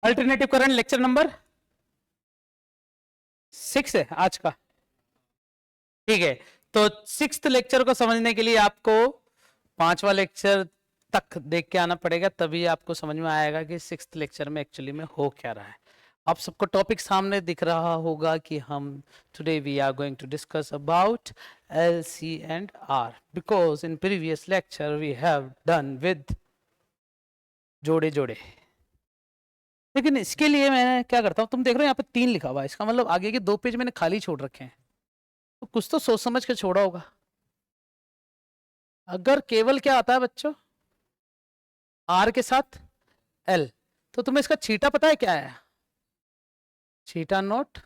Alternative current lecture number 6 है आज का। ठीक है, तो 6th लेक्चर को समझने के लिए आपको 5वां लेक्चर तक देख के आना पड़ेगा, तभी आपको समझ में आएगा कि 6th लेक्चर में एक्चुअली में हो क्या रहा है। आप सबको टॉपिक सामने दिख रहा होगा कि हम today we are going to discuss about LC and R because in previous lecture we have done with जोड़े जोड़े। लेकिन इसके लिए मैं क्या करता हूँ, तुम देख रहे हो यहाँ पे 3 लिखा हुआ है, इसका मतलब आगे के 2 पेज मैंने खाली छोड़ रखे हैं, तो कुछ तो सोच समझ के छोड़ा होगा। अगर केवल क्या आता है बच्चों, R के साथ L, तो तुम्हें इसका छीटा पता है क्या है? छीटा नोट।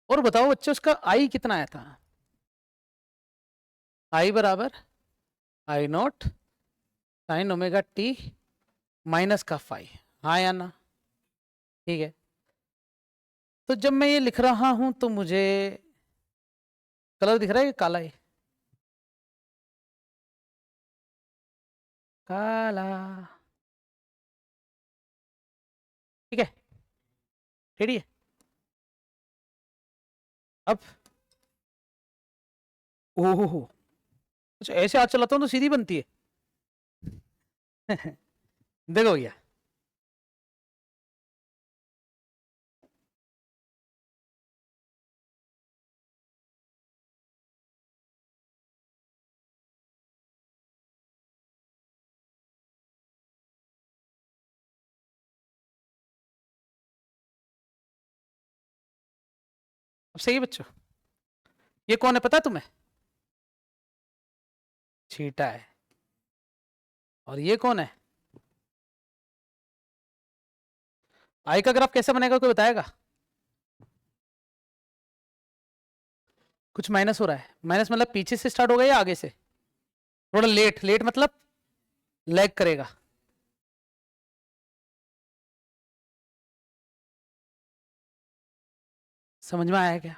और बताओ बच्चों इसका I कितना आया था? I बराबर I note sign omega T minus का फाई, हाँ या ना? ठीक है, तो जब मैं ये लिख रहा हूं तो मुझे कलर दिख रहा है कि काला है? काला। ठीक है, टेढ़ी है। अब ओहो, कुछ ऐसे हाथ चलाता हूं तो सीधी बनती है। देखो भैया, अब सही है बच्चों। ये कौन है पता है तुम्हें? छीटा है। और ये कौन है? आई का ग्राफ कैसे बनेगा कोई बताएगा? कुछ माइनस हो रहा है, माइनस मतलब पीछे से स्टार्ट होगा या आगे से? थोड़ा लेट, लेट मतलब लैग करेगा। समझ में आया क्या?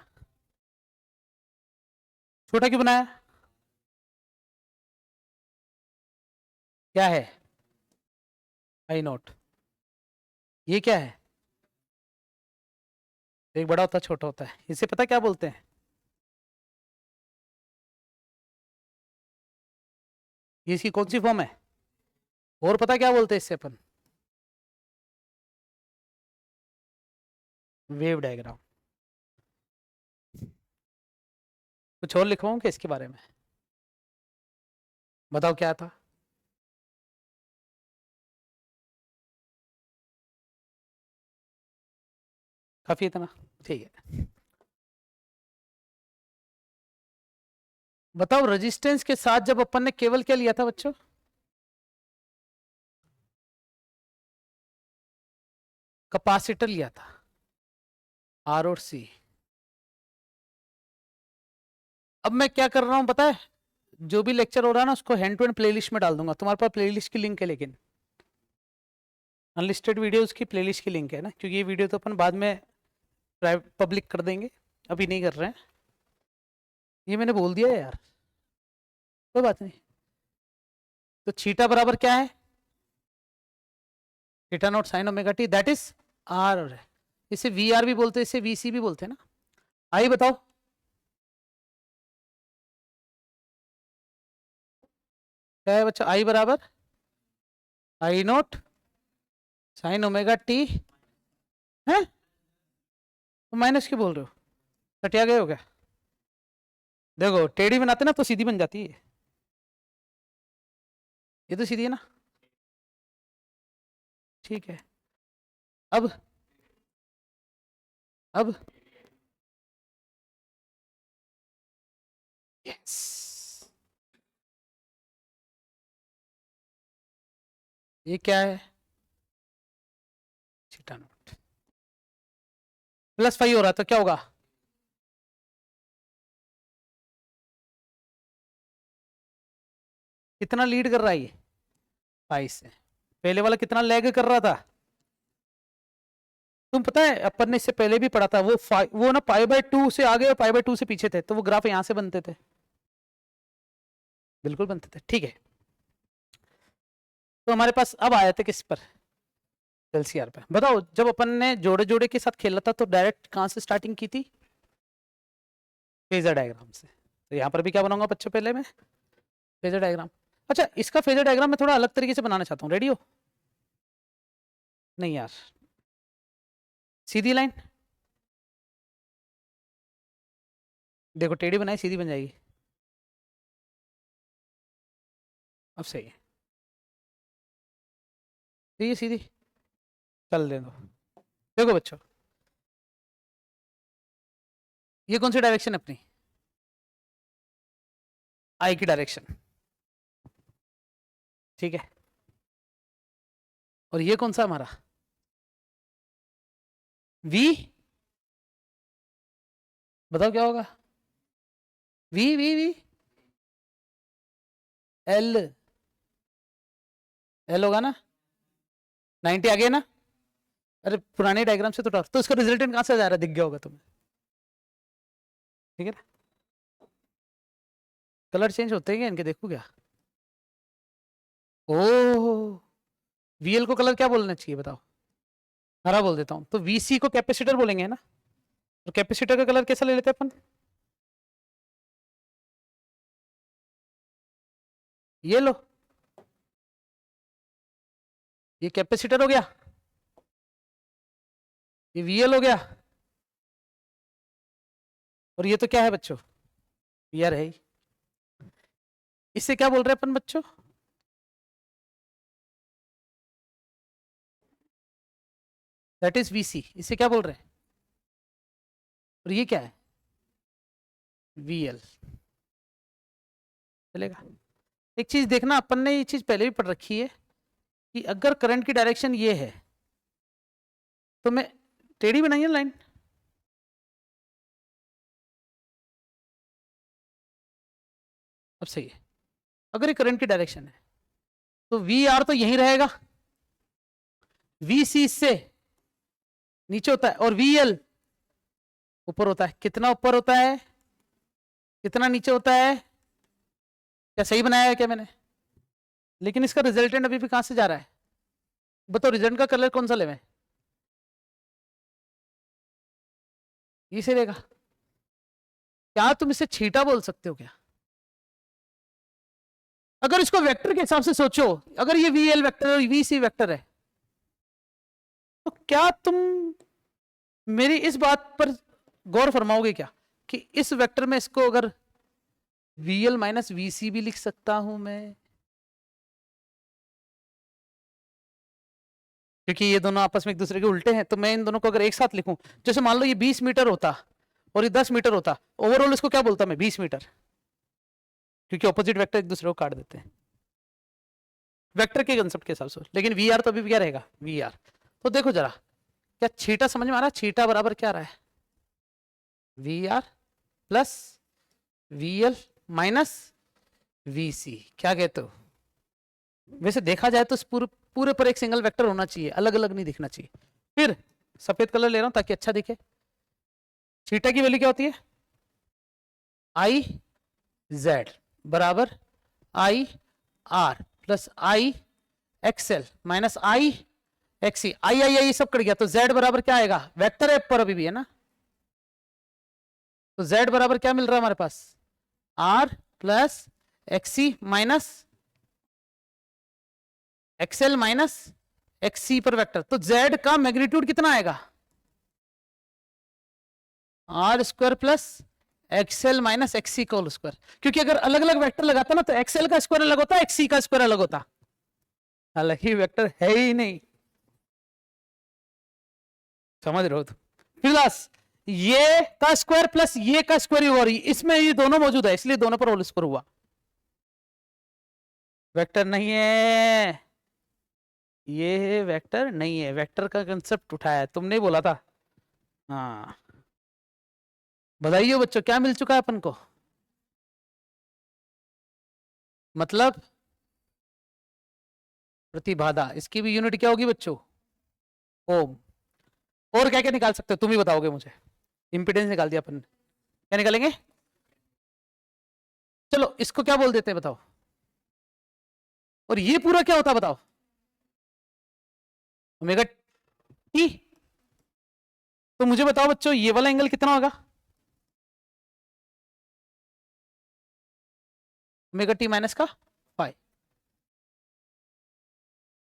छोटा क्यों बनाया? क्या है? आई नोट। ये क्या है? एक बड़ा होता है छोटा होता है, इसे पता क्या बोलते हैं? ये इसकी कौन सी फॉर्म है? और पता क्या बोलते हैं इससे अपन? Wave diagram. कुछ और लिखवाऊं क्या इसके बारे में? बताओ क्या था? काफी इतना? ठीक है, बताओ रेजिस्टेंस के साथ जब अपन ने केवल क्या लिया था बच्चों? कैपेसिटर लिया था, आर और सी। अब मैं क्या कर रहा हूं पता है? जो भी लेक्चर हो रहा है ना उसको हैंड टू हैंड प्लेलिस्ट में डाल दूंगा। तुम्हारे पास प्लेलिस्ट की लिंक है, लेकिन अनलिस्टेड वीडियोस की प्लेलिस्ट की लिंक है ना, क्योंकि ये वीडियो तो अपन बाद में पब्लिक कर देंगे, अभी नहीं कर रहे हैं। ये मैंने बोल दिया है यार, कोई बात नहीं। तो छीटा बराबर क्या है? Theta naught sine omega T, that is R. इसे वी आर भी बोलते हैं, इसे वी सी भी बोलते हैं ना। आई बताओ क्या है बच्चा? आई बराबर आई नॉट साइन ओमेगा टी है। तो माइनस क्यों बोल रहे हो? कटिया गए हो क्या? देखो टेढ़ी बनाते ना तो सीधी बन जाती है, ये तो सीधी है ना। ठीक है, अब अब यस, ये क्या है? थीटा नॉट प्लस फाइव हो रहा है तो क्या होगा? कितना लीड कर रहा है ये? फाइव से। पहले वाला कितना लैग कर रहा था? तुम पता है अपन ने इससे पहले भी पढ़ा था, वो ना पाई/2 से आगे और पाई/2 से पीछे थे, तो वो ग्राफ यहां से बनते थे, बिल्कुल बनते थे। ठीक है, तो हमारे पास अब आए थे किस पर? एलसीआर पे बताओ, जब अपन ने जोड़े जोड़े के साथ खेला था तो डायरेक्ट कहां से स्टार्टिंग की थी? फेजर डायग्राम से। तो यहाँ पर भी क्या बनाऊंगा बच्चों, पहले मैं फेजर डायग्राम। अच्छा, इसका फेजर डायग्राम मैं थोड़ा अलग तरीके से बनाना चाहता हूँ, रेडी हो? नहीं यार, सीधी लाइन देखो, टेढ़ी बनाई सीधी बन जाएगी। अब सही है, सीधी सीधी चल दे दो। देखो बच्चों, ये कौन सी डायरेक्शन है अपनी? आई की डायरेक्शन, ठीक है। और ये कौन सा हमारा? वी। बताओ क्या होगा? V V V L, L होगा ना? 90 आ गया ना? अरे पुराने डायग्राम से तो इसका रिजल्टेंट कहां से जा रहा है, दिख गया होगा तुम्हें, ठीक है ना? कलर चेंज होते हैं क्या इनके, देखो क्या? ओह, वीएल को कलर क्या बोलना चाहिए बताओ? हरा बोल देता हूं, तो वीसी को कैपेसिटर बोलेंगे ना? तो कैपेसिटर का कलर कैसा ले लेते हैं अपन? ये लो, ये कैपेसिटर हो गया, ये वीएल हो गया, और ये तो क्या है बच्चों? वीआर है ही। इससे क्या बोल रहे हैं अपन बच्चों? That is VC. इससे क्या बोल रहे हैं? और ये क्या है? वीएल। चलेगा? एक चीज देखना, अपन ने ये चीज पहले भी पढ़ रखी है कि अगर करंट की डायरेक्शन ये है तो मैं टेढ़ी बनाइए लाइन, अब सही है। अगर ये करंट की डायरेक्शन है तो वी आर तो यहीं रहेगा, वी सी इससे नीचे होता है, और वी एल ऊपर होता है। कितना ऊपर होता है, कितना नीचे होता है? क्या सही बनाया है क्या मैंने? लेकिन इसका रिजल्टेंट अभी भी कहां से जा रहा है बताओ? रिजल्ट का कलर कौन सा लेवे? ये से रहेगा। क्या तुम इसे छीटा बोल सकते हो क्या? अगर इसको वेक्टर के हिसाब से सोचो, अगर ये वी एल वेक्टर और वी सी वेक्टर है, तो क्या तुम मेरी इस बात पर गौर फरमाओगे क्या कि इस वेक्टर में इसको अगर वी एल माइनस वी सी भी लिख सकता हूं मैं? क्योंकि ये दोनों आपस में एक दूसरे के उल्टे हैं, तो मैं इन दोनों को अगर एक साथ लिखूं, जैसे मान लो ये 20 मीटर होता और ये 10 मीटर होता, ओवरऑल इसको क्या बोलता मैं? 20 मीटर, क्योंकि ऑपोजिट वेक्टर एक दूसरे को काट देते हैं वेक्टर के कंसेप्ट के हिसाब से। लेकिन वी आर तो अभी क्या रहेगा? V R. तो देखो जरा, क्या छीटा समझ में आ रहा है? छीटा बराबर क्या आ रहा है? V R plus V L minus V C. क्या कहते हो? वैसे देखा जाए तो पूरे पूरे पर एक सिंगल वेक्टर होना चाहिए, अलग अलग नहीं दिखना चाहिए। फिर सफेद कलर ले रहा हूं ताकि अच्छा दिखे। थीटा की वैल्यू क्या होती है? आई जेड बराबर I R plus I X L minus I X C. I I I सब कट गया, तो जेड बराबर क्या आएगा? वेक्टर है पर अभी भी है ना, तो जेड बराबर क्या मिल रहा है हमारे पास? R plus X C minus X L minus X C पर वेक्टर। तो जेड का मैग्नीट्यूड कितना आएगा? R square plus XL minus XC का होल स्क्वायर। क्योंकि अगर अलग अलग वेक्टर लगाता ना तो एक्सएल का स्क्वायर अलग होता, एक्सी का स्क्वायर अलग होता, हालांकि वेक्टर है ही नहीं। समझ रहे हो? तो फिर ये का स्क्वायर प्लस ये का स्क्वायर हो रही, इसमें ये दोनों मौजूद है, इसलिए दोनों पर होल स्क्वायर हुआ। वेक्टर नहीं है, ये वेक्टर नहीं है। वेक्टर का कंसेप्ट उठाया तुमने, बोला था। हाँ, बधाई हो बच्चों, क्या मिल चुका है अपन को? मतलब प्रतिबाधा। इसकी भी यूनिट क्या होगी बच्चों? ओम। और क्या क्या निकाल सकते हो तुम ही बताओगे मुझे? इंपिडेंस निकाल दिया अपन ने, क्या निकालेंगे? चलो इसको क्या बोल देते हैं बताओ? और ये पूरा क्या होता है बताओ? Omega T. तो मुझे बताओ बच्चों ये वाला एंगल कितना होगा? ओमेगा टी माइनस का फाइव।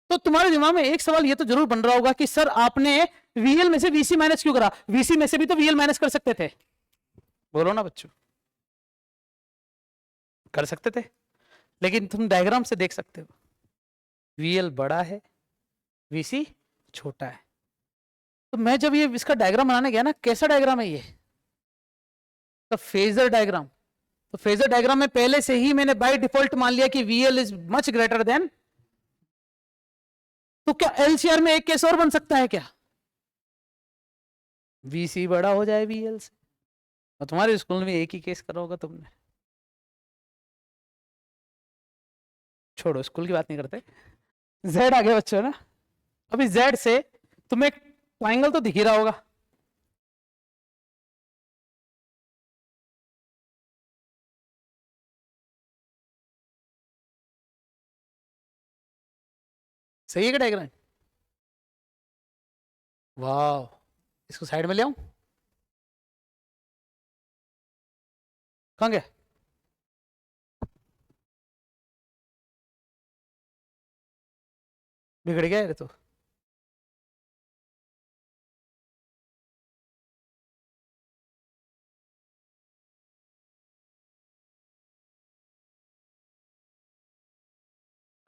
तो तुम्हारे दिमाग में एक सवाल ये तो जरूर बन रहा होगा कि सर आपने वीएल में से वीसी माइनस क्यों करा? वीसी में से भी तो वीएल माइनस कर सकते थे। बोलो ना बच्चों, कर सकते थे, लेकिन तुम डायग्राम से देख सकते हो वीएल बड़ा है, वीसी छोटा है। तो मैं जब ये इसका डायग्राम बनाने गया ना, कैसा डायग्राम है ये? तो फेजर डायग्राम। तो फेजर डायग्राम में पहले से ही मैंने बाय डिफॉल्ट मान लिया कि VL is much greater than. तो क्या एलसीआर में एक केस और बन सकता है क्या? वीसी बड़ा हो जाए वीएल से। और तुम्हारे स्कूल में एक ही केस करा होगा तुमने। छोड़ो, स्कूल की बात नहीं करते। जेड आ गया बच्चों ना। अभी जेड से तुम्हें एक ट्राइंगल तो दिख ही रहा होगा। सही है क्या डायग्राम? वाह, इसको साइड में ले आऊं? कहां गया? बिगड़ गया है तो।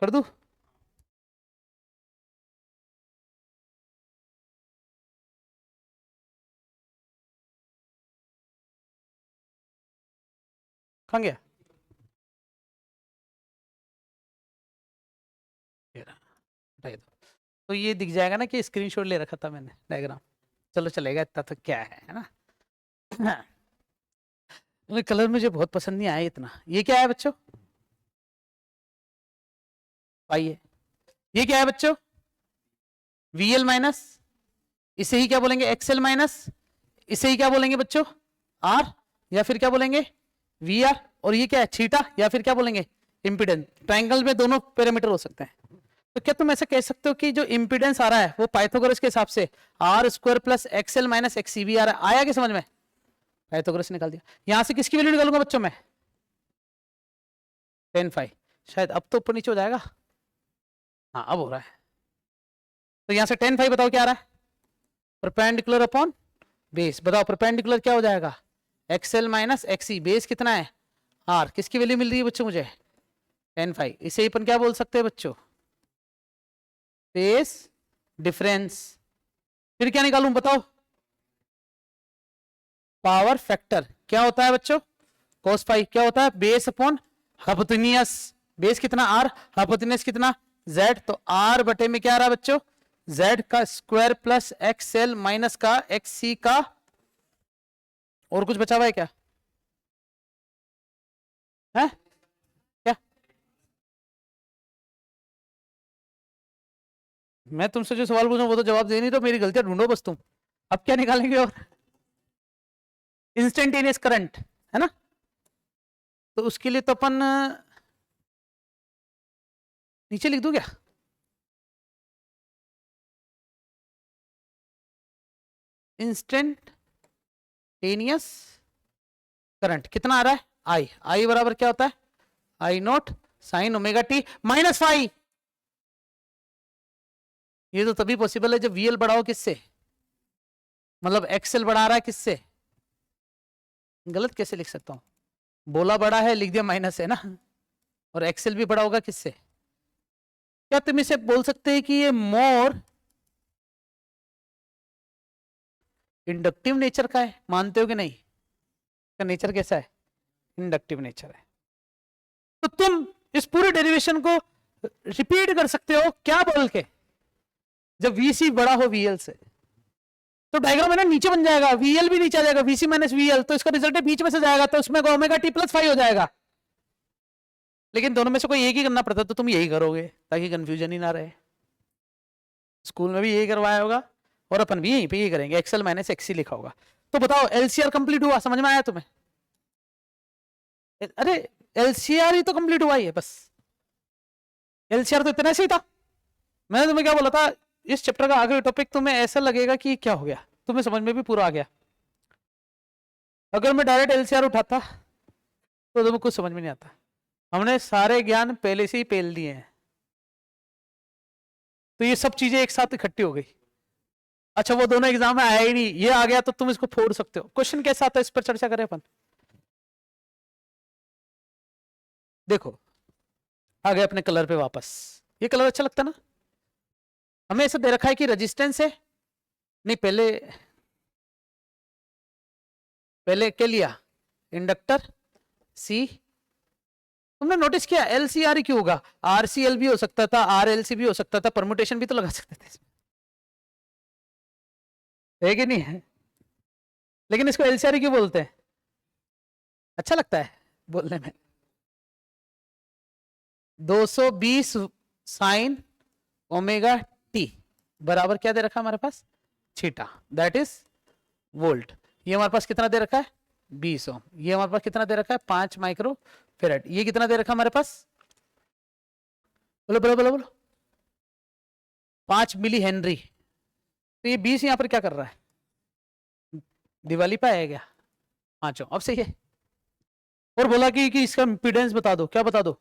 कर दूं? कहां गया? हटाई दो। तो ये दिख जाएगा ना कि स्क्रीनशॉट ले रखा था मैंने डायग्राम। चलो चलेगा, इतना तो क्या है ना। कलर मुझे बहुत पसंद नहीं आया इतना। ये क्या है बच्चों? आइए, ये क्या है बच्चों? VL माइनस, इसे ही क्या बोलेंगे? एक्सएल माइनस, इसे ही क्या बोलेंगे बच्चों? आर, या फिर क्या बोलेंगे? VR। और ये क्या है? थीटा, या फिर क्या बोलेंगे? इंपिडेंस। ट्राइंगल में दोनों पैरामीटर हो सकते हैं। तो क्या तुम ऐसा कह सकते हो कि जो इंपिडेंस आ रहा है वो पाइथागोरस के हिसाब से R square plus XL minus X C B आ रहा है? आया कि समझ में? पाइथागोरस निकाल दिया। यहां से किसकी वैल्यू निकालूंगा बच्चों मैं? 10 फाइव। शायद अब तो ऊपर नीचे हो जाएगा। हाँ अब हो रहा है। तो यहां से 10 फाइव बताओ क्या आ रहा है? Perpendicular upon base. बताओ परपेंडिकुलर क्या हो जाएगा? XL minus XC. बेस कितना है? आर। किसकी वैल्यू मिल रही है बच्चों मुझे? 10 फाइव। इसे अपन क्या बोल सकते हैं बच्चों? Base difference. फिर क्या निकालूं बताओ? Power factor. क्या होता है बच्चों? cos five. क्या होता है? Base upon hypotenuse. बेस कितना? आर। हाइपोटेनियस कितना? जेड। तो आर बटे में क्या आ रहा है बच्चों? जेड का स्क्वायर प्लस एक्सएल माइनस का एक्ससी का। और कुछ बचा हुआ है क्या? है क्या? मैं तुमसे जो सवाल पूछूं वो तो जवाब दे नहीं, तो मेरी गलतियां ढूंढो बस तुम। अब क्या निकालेंगे? और इंस्टेंटेनियस करंट है ना। तो उसके लिए तो अपन नीचे लिख दूं क्या? इंस्टेंटेनियस करंट कितना आ रहा है? आई। आई बराबर क्या होता है? I naught sine omega T minus five. ये तो तभी पॉसिबल है जब वीएल बढ़ा हो। किससे? मतलब एक्सएल बढ़ा रहा है किससे? गलत कैसे लिख सकता हूं? बोला बड़ा है, लिख दिया माइनस है ना। और एक्सएल भी बड़ा होगा किससे? क्या तुम इसे बोल सकते हैं कि ये मोर इंडक्टिव नेचर का है? मानते हो कि नहीं? का नेचर कैसा है? इंडक्टिव नेचर है। तो तुम इस पूरे डेरिवेशन को रिपीट कर सकते हो क्या बोल के? जब वीसी बड़ा हो वीएल से, तो डायग्राम है ना नीचे बन जाएगा। वीएल भी नीचे आ जाएगा, वीसी माइनस वीएल। तो इसका रिजल्ट बीच में से जाएगा, तो उसमें ओमेगा टी प्लस फाइव हो जाएगा। लेकिन दोनों में से कोई एक ही करना पड़ता, तो तुम यही करोगे ताकि कंफ्यूजन ही ना रहे। स्कूल में भी यही करवाया होगा और अपन भी यहीं पे यही करेंगे। एक्सएल माइनस एक्सी लिखा होगा। तो बताओ एलसीआर कंप्लीट हुआ? समझ में आया तुम्हें? अरे एलसीआर ही तो कंप्लीट हुआ ही है बस। एलसीआर तो इतना सही था। मैंने तुम्हें क्या बोला था? इस चैप्टर का आखिरी टॉपिक तुम्हें ऐसा लगेगा कि क्या हो गया, तुम्हें समझ में भी पूरा आ गया। अगर मैं डायरेक्ट एलसीआर उठाता तो तुम्हें कुछ समझ में नहीं आता। हमने सारे ज्ञान पहले से ही पेल दिए हैं, तो ये सब चीजें एक साथ इकट्ठी हो गई। अच्छा वो दोनों एग्जाम में आया ही नहीं, ये आ गया तो तुम इसको फोड़ सकते हो। क्वेश्चन कैसा आता है इस पर चर्चा करें अपन। देखो आ गए अपने कलर पे वापस। ये कलर अच्छा लगता है ना। हमें ऐसा दे रखा है कि रेजिस्टेंस है, नहीं पहले पहले क्या लिया, इंडक्टर सी। तुमने नोटिस किया एलसीआर ही क्यों होगा, आरसीएल भी हो सकता था, आरएलसी भी हो सकता था, परमुटेशन भी तो लगा सकते थे इसमें। है कि नहीं है, लेकिन इसको एलसीआर क्यों बोलते हैं, अच्छा लगता है बोलने में। 220 साइन ओमेगा टी बराबर क्या दे रखा है हमारे पास, थीटा, दैट इज वोल्ट। ये हमारे पास कितना दे रखा है 20 ओम। ये हमारे पास कितना दे रखा है 5 माइक्रो फेरेड। ये कितना दे रखा है हमारे पास, बोलो बोलो बोलो बोलो, 5 मिली हेनरी। तो ये 20 यहां पर क्या कर रहा है, दिवाली पे आया क्या, पांचों, अब सही है। और बोला कि इसका इंपीडेंस बता दो, क्या बता दो,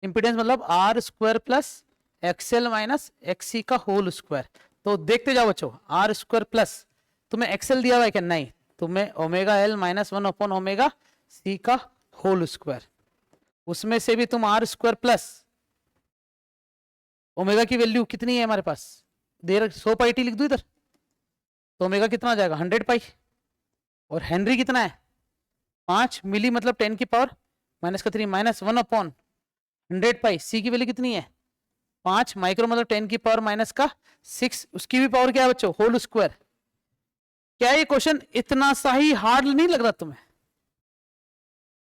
इंपीडेंस मतलब R square plus XL minus XC का होल स्क्वायर। तो देखते जाओ बच्चों, आर स्क्वायर प्लस, तुम्हें एक्सएल दिया हुआ है क्या, नहीं, तुम्हें omega L minus 1 upon omega C का होल स्क्वायर, उसमें से भी तुम आर स्क्वायर प्लस ओमेगा की वैल्यू कितनी है हमारे पास, दे 100 पाई टी लिख दो इधर, तो ओमेगा कितना आ जाएगा 100 पाई। और हेनरी कितना है 5 मिली मतलब 10 की पावर माइनस का 3 माइनस 1 अपॉन 100 पाई। सी की वैल्यू कितनी है 5 माइक्रो मतलब 10 की पावर माइनस का 6, उसकी भी पावर क्या है बच्चों होल स्क्वायर। क्या ये क्वेश्चन इतना सा ही हार्ड नहीं लग रहा तुम्हें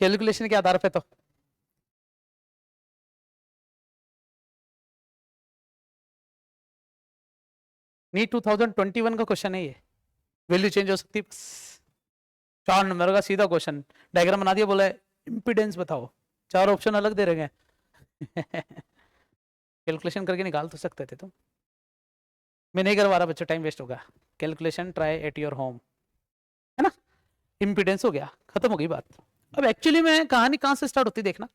कैलकुलेशन के आधार पे, तो नहीं 2021 का क्वेश्चन है ये, वैल्यू चेंज हो सकती है बस। 4 नंबर का सीधा क्वेश्चन, डायग्राम बना दिया, बोला इंपीडेंस बताओ, 4 ऑप्शन अलग दे रहे हैं। कैलकुलेशन करके निकाल तो सकते थे तुम, मैं नहीं करवा रहा बच्चों, टाइम वेस्ट होगा। Calculation try at your home, है ना। इंपीडेंस हो गया, खत्म हो गई बात। अब एक्चुअली में कहानी कहां से स्टार्ट होती देखना,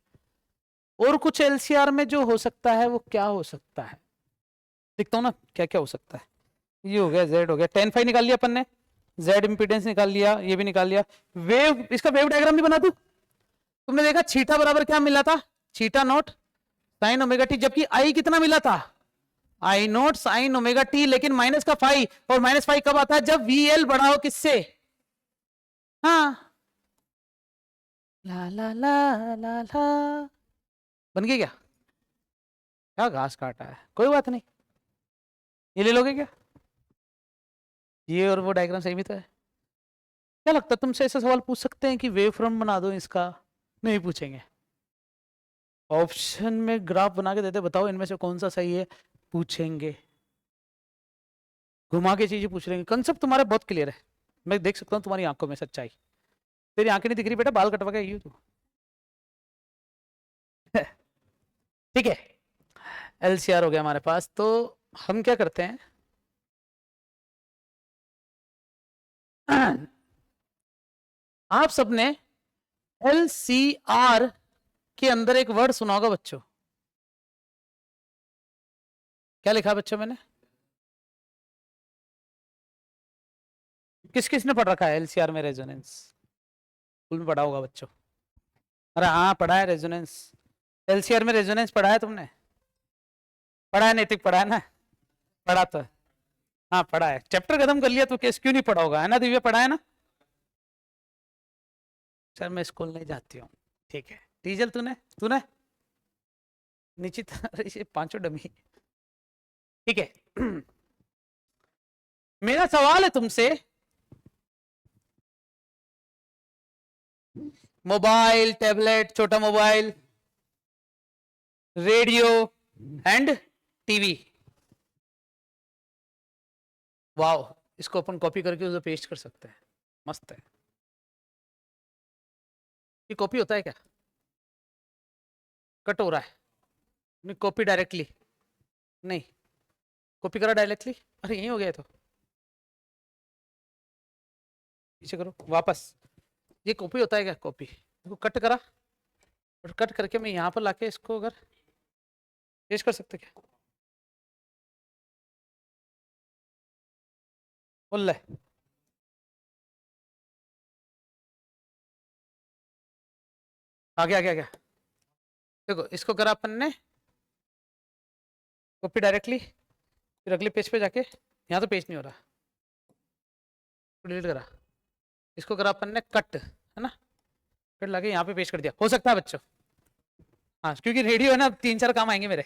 और कुछ एलसीआर में जो हो सकता है वो क्या हो सकता है, देखता हूँ ना क्या क्या हो सकता है। ये हो गया, जेड हो गया, 10 फाइव निकाल लिया अपन ने, जेड इंपीडेंस निकाल लिया, ये भी निकाल लिया। वेव, इसका वेव डायग्राम भी बना दूं। तुमने देखा छीटा बराबर क्या मिला था, छीटा नॉट साइन ओमेगा टी, जबकि आई कितना मिला था आई नॉट साइन ओमेगा टी, लेकिन माइनस का फाइव, और माइनस फाइव कब आता है जब वी एल बड़ा हो किससे, हाँ, ला ला ला ला ला, बन गया क्या, क्या घास काटा है, कोई बात नहीं, ये ले लोगे क्या, ये और वो डायग्राम सही भी तो है। क्या लगता है तुमसे ऐसा सवाल पूछ सकते हैं कि वेव फ्रंट बना दो इसका, नहीं पूछेंगे। ऑप्शन में ग्राफ बना के देते, बताओ इनमें से कौन सा सही है, पूछेंगे, घुमा के चीजें पूछ लेंगे। कंसेप्ट तुम्हारा बहुत क्लियर है, मैं देख सकता हूँ तुम्हारी आंखों में सच्चाई। तेरी आंखें नहीं दिख रही बेटा, बाल कटवा के आई हो तू। ठीक है, एलसीआर हो गया हमारे पास, तो हम क्या करते हैं, आप सबने एलसीआर के अंदर एक वर्ड सुना होगा बच्चों, क्या लिखा बच्चों मैंने, किस किसने पढ़ रखा है एलसीआर में रेजोनेंस, स्कूल में पढ़ा होगा बच्चों, अरे हाँ पढ़ा है रेजोनेंस, एलसीआर में रेजोनेंस पढ़ा है तुमने, पढ़ा है नैतिक, पढ़ा है ना, पढ़ा तो है। हाँ पढ़ा है, चैप्टर खत्म कर लिया तो केस क्यों नहीं पढ़ा होगा, है ना दिव्या, पढ़ा है ना। सर मैं स्कूल नहीं जाती हूँ, ठीक है, डीजल तूने तूने निश्चित, ये पांचों डमी, ठीक है। मेरा सवाल है तुमसे, मोबाइल, टैबलेट, छोटा mobile, radio and TV, wow, इसको अपन कॉपी करके उसे पेस्ट कर सकते हैं, मस्त है। ये कॉपी होता है क्या, कट हो रहा है, नहीं कॉपी डायरेक्टली नहीं, कॉपी करा डायरेक्टली, अरे यही हो गया तो पीछे करो वापस, ये कॉपी होता है क्या, कॉपी, इसको कट करा और कट करके मैं यहाँ पर लाके इसको अगर पेस्ट कर सकते क्या, बोल रहा है आगे आगे आगे, देखो इसको करा अपन ने कॉपी डायरेक्टली, फिर अगले पेज पे जाके, यहाँ तो पेज नहीं हो रहा, डिलीट करा, इसको करा अपन ने कट, है ना, कट लाके यहाँ पे पेस्ट कर दिया, हो सकता है बच्चों, हाँ क्योंकि रेडियो है ना, 3-4 काम आएंगे मेरे,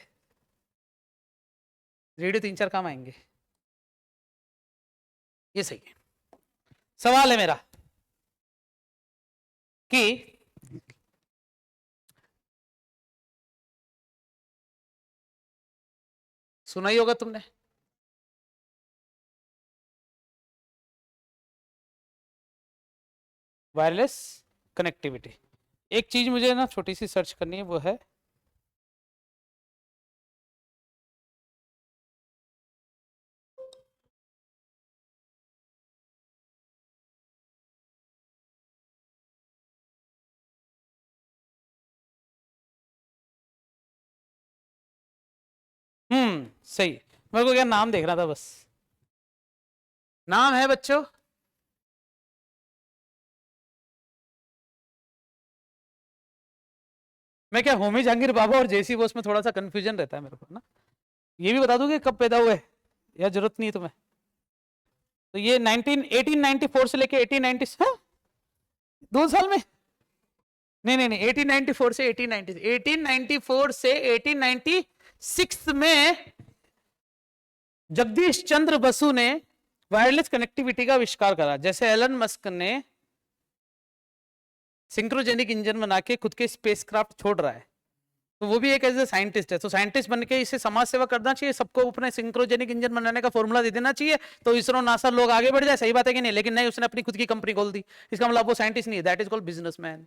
रेडियो 3-4 काम आएंगे, ये सही है। सवाल है मेरा कि सुना ही होगा तुमने, वायरलेस कनेक्टिविटी, एक चीज मुझे ना छोटी सी सर्च करनी है, वो है सही, मेरे को क्या नाम देख रहा था बस, नाम है बच्चों मैं क्या होमी जहांगीर बाबा और जेसी बोस में थोड़ा सा कंफ्यूजन रहता है मेरे को ना, ये भी बता दूंगे कब पैदा हुए या जरूरत नहीं है तुम्हें, तो ये 1894 से लेके 1890, हाँ? 2 साल में, नहीं नहीं नहीं, 1894 से 1894 से 1896 में जगदीश चंद्र बसु ने वायरलेस कनेक्टिविटी का आविष्कार करा, जैसे एलन मस्क ने सिंक्रोजेनिक इंजन बना के खुद के स्पेसक्राफ्ट छोड़ रहा है, तो वो भी एक एज ए साइंटिस्ट है, तो साइंटिस्ट बन के इसे समाज सेवा करना चाहिए, सबको अपने सिंक्रोजेनिक इंजन बनाने का फॉर्मूला दे देना चाहिए, तो इसरो नासा लोग आगे बढ़ जाए, सही बात है कि नहीं, लेकिन नहीं, उसने अपनी खुद की कंपनी खोल दी, इसका मतलब वो साइंटिस्ट नहीं है, that is called businessman.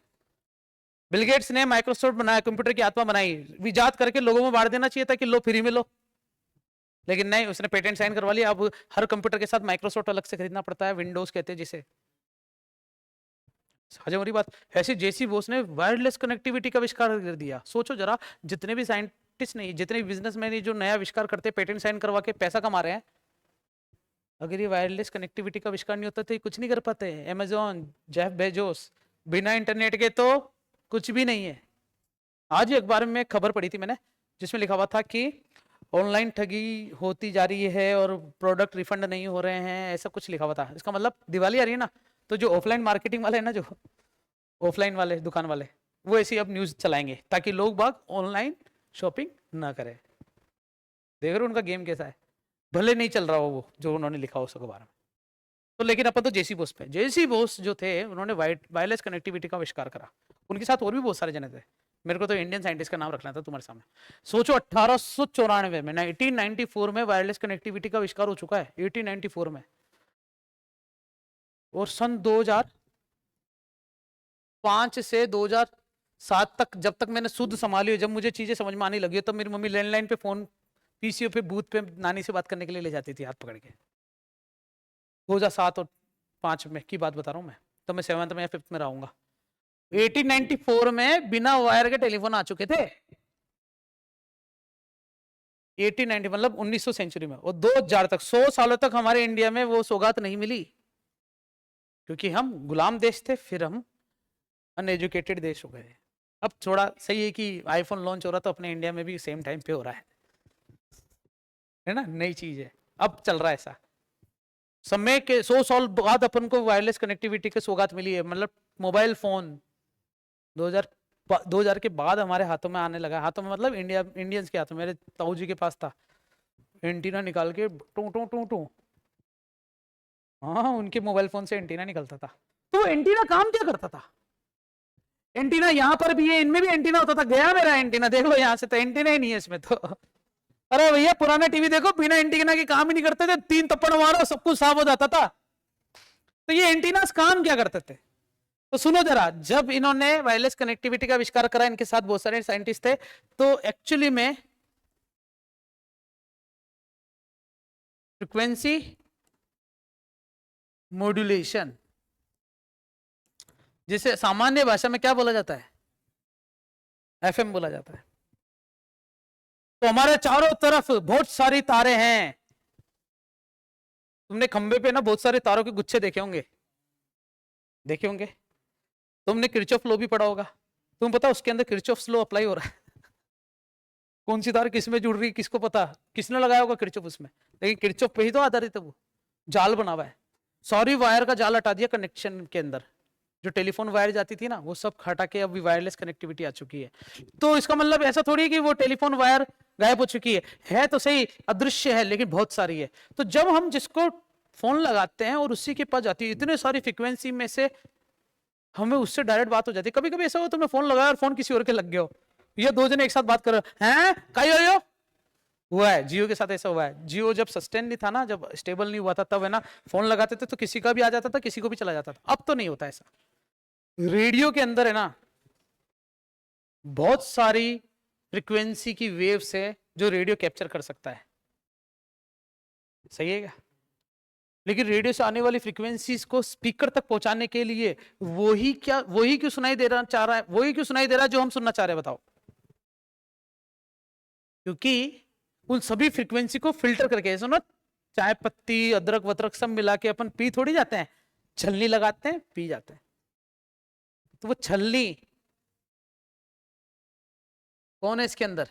Bill Gates ने माइक्रोसॉफ्ट बनाया, कंप्यूटर की आत्मा बनाई, इजाद करके लोगों में बांट देना चाहिए था कि लो फ्री में लो, लेकिन नहीं, उसने पेटेंट साइन करवा लिया, अब हर कंप्यूटर के साथ माइक्रोसॉफ्ट अलग से खरीदना पड़ता है, विंडोज कहते हैं जिसे, हजम हो रही बात, ऐसे जेसी बोस ने वायरलेस कनेक्टिविटी का आविष्कार कर दिया, सोचो जरा, जितने भी साइंटिस्ट नहीं, जितने भी बिजनेसमैन जो नया आविष्कार करते, पेटेंट साइन करवा के पैसा कमा रहे हैं, अगर ये वायरलेस कनेक्टिविटी का आविष्कार नहीं होता तो ये कुछ नहीं कर पाते, अमेजोन, जेफ बेजोस, बिना इंटरनेट के तो कुछ भी नहीं है। आज ही अखबार में खबर पढ़ी थी मैंने, जिसमें लिखा हुआ था कि ऑनलाइन ठगी होती जा रही है और प्रोडक्ट रिफंड नहीं हो रहे हैं, ऐसा कुछ लिखा हुआ था, इसका मतलब दिवाली आ रही है ना, तो जो ऑफलाइन मार्केटिंग वाले हैं ना, जो ऑफलाइन वाले दुकान वाले, वो ऐसी अब न्यूज चलाएंगे ताकि लोग बाग ऑनलाइन शॉपिंग ना करें, देख रहे हो उनका गेम कैसा है, भले नहीं चल रहा हो वो जो उन्होंने लिखा उस अखबार में, तो लेकिन अपन तो जेसी बोस पे, जेसी बोस जो थे उन्होंने वायरलेस कनेक्टिविटी का आविष्कार करा, उनके साथ और भी बहुत सारे जने थे, मेरे को तो इंडियन साइंटिस्ट का नाम रखना था तुम्हारे सामने, सोचो 1894 में, 1894 में वायरलेस कनेक्टिविटी का आविष्कार हो चुका है, 1894 में, और सन 2005 से 2007 तक, जब तक मैंने शुद्ध संभाली, जब मुझे चीजें समझ में आने लगी, तब मेरी मम्मी लैंडलाइन पे फोन, पीसीओ पे, बूथ पे नानी से बात करने के लिए ले जाती थी हाथ पकड़ के, 2007 और 5 में की बात बता रहा हूँ मैं, तो मैं 7th में या 5th में रहूंगा, 1894 में बिना वायर के टेलीफोन आ चुके थे, 1890 मतलब 1900 सेंचुरी में, और 2000 तक, 100 सालों तक हमारे इंडिया में वो सौगात नहीं मिली, क्योंकि हम गुलाम देश थे, फिर हम अनएजुकेटेड देश हो गए। अब थोड़ा सही है कि आईफोन लॉन्च हो रहा तो अपने इंडिया में भी सेम टाइम पे हो रहा है ना, नई चीज है, अब चल रहा है ऐसा, समय के 100 साल बाद अपन को वायरलेस कनेक्टिविटी की सौगात मिली है, मतलब मोबाइल फोन 2000 के बाद हमारे हाथों में आने लगा, हाथों में मतलब इंडियंस के हाथों में, मेरे ताऊ जी के पास था, एंटीना निकाल के टू टू टू टू, हाँ उनके मोबाइल फोन से एंटीना निकलता था, तो एंटीना काम क्या करता था, एंटीना यहाँ पर भी है, इनमें भी एंटीना होता था, गया मेरा एंटीना, देख लो यहाँ से, तो एंटीना ही नहीं है इसमें तो, अरे भैया पुराना टीवी देखो, बिना एंटीना के काम ही नहीं करते थे, 3 थप्पड़ मारो सब कुछ साफ हो जाता था, तो ये एंटीना काम क्या करते थे, तो सुनो जरा, जब इन्होंने वायरलेस कनेक्टिविटी का आविष्कार करा, इनके साथ बहुत सारे साइंटिस्ट थे, तो एक्चुअली में फ्रीक्वेंसी मॉड्यूलेशन, जिसे सामान्य भाषा में क्या बोला जाता है, एफएम बोला जाता है। तो हमारे चारों तरफ बहुत सारी तारे हैं। तुमने खंबे पे ना बहुत सारे तारों के गुच्छे देखे होंगे, देखे होंगे। तुमने किरचॉफ लॉ भी पढ़ा होगा। तुम पता उसके अंदर किरचॉफ लॉ अप्लाई हो रहा है। कौन सी तार किसमें जुड़ रही है किसको पता, किसने लगाया होगा किरचॉफ उसमें, लेकिन किरचॉफ पे ही तो आधारित है, वो जाल बना हुआ है। सॉरी वायर का जाल हटा दिया कनेक्शन के अंदर, जो टेलीफोन वायर जाती थी ना वो सब हटा के अभी वायरलेस कनेक्टिविटी आ चुकी है। तो इसका मतलब ऐसा थोड़ी है कि वो टेलीफोन वायर गायब हो चुकी है तो सही अदृश्य है, लेकिन बहुत सारी है। तो जब हम जिसको फोन लगाते हैं और उसी के पास जाती है इतने सारी फ्रीक्वेंसी में से हमें उससे डायरेक्ट बात हो जाती है। कभी कभी ऐसा हो तुमने फोन लगाया और फोन किसी और के लग गया हो, या दो जने एक साथ बात कर रहे हैं, कहीं हो हुआ है। जियो के साथ ऐसा हुआ है। जियो जब सस्टेन नहीं था ना, जब स्टेबल नहीं हुआ था, तब है ना फोन लगाते थे तो किसी का भी आ जाता था, किसी को भी चला जाता था। अब तो नहीं होता ऐसा। रेडियो के अंदर है ना बहुत सारी फ्रीक्वेंसी की वेव्स है जो रेडियो कैप्चर कर सकता है, सही है क्या? लेकिन रेडियो से आने वाली फ्रीक्वेंसीज को स्पीकर तक पहुंचाने के लिए वही क्यों सुनाई दे रहा चाह रहा है, वही क्यों सुनाई दे रहा है जो हम सुनना चाह रहे हैं, बताओ? क्योंकि उन सभी फ्रीक्वेंसी को फिल्टर करके, सुनो, चाय पत्ती अदरक वदरक सब मिला के अपन पी थोड़ी जाते हैं, छलनी लगाते हैं पी जाते हैं। तो वो छलनी कौन है इसके अंदर?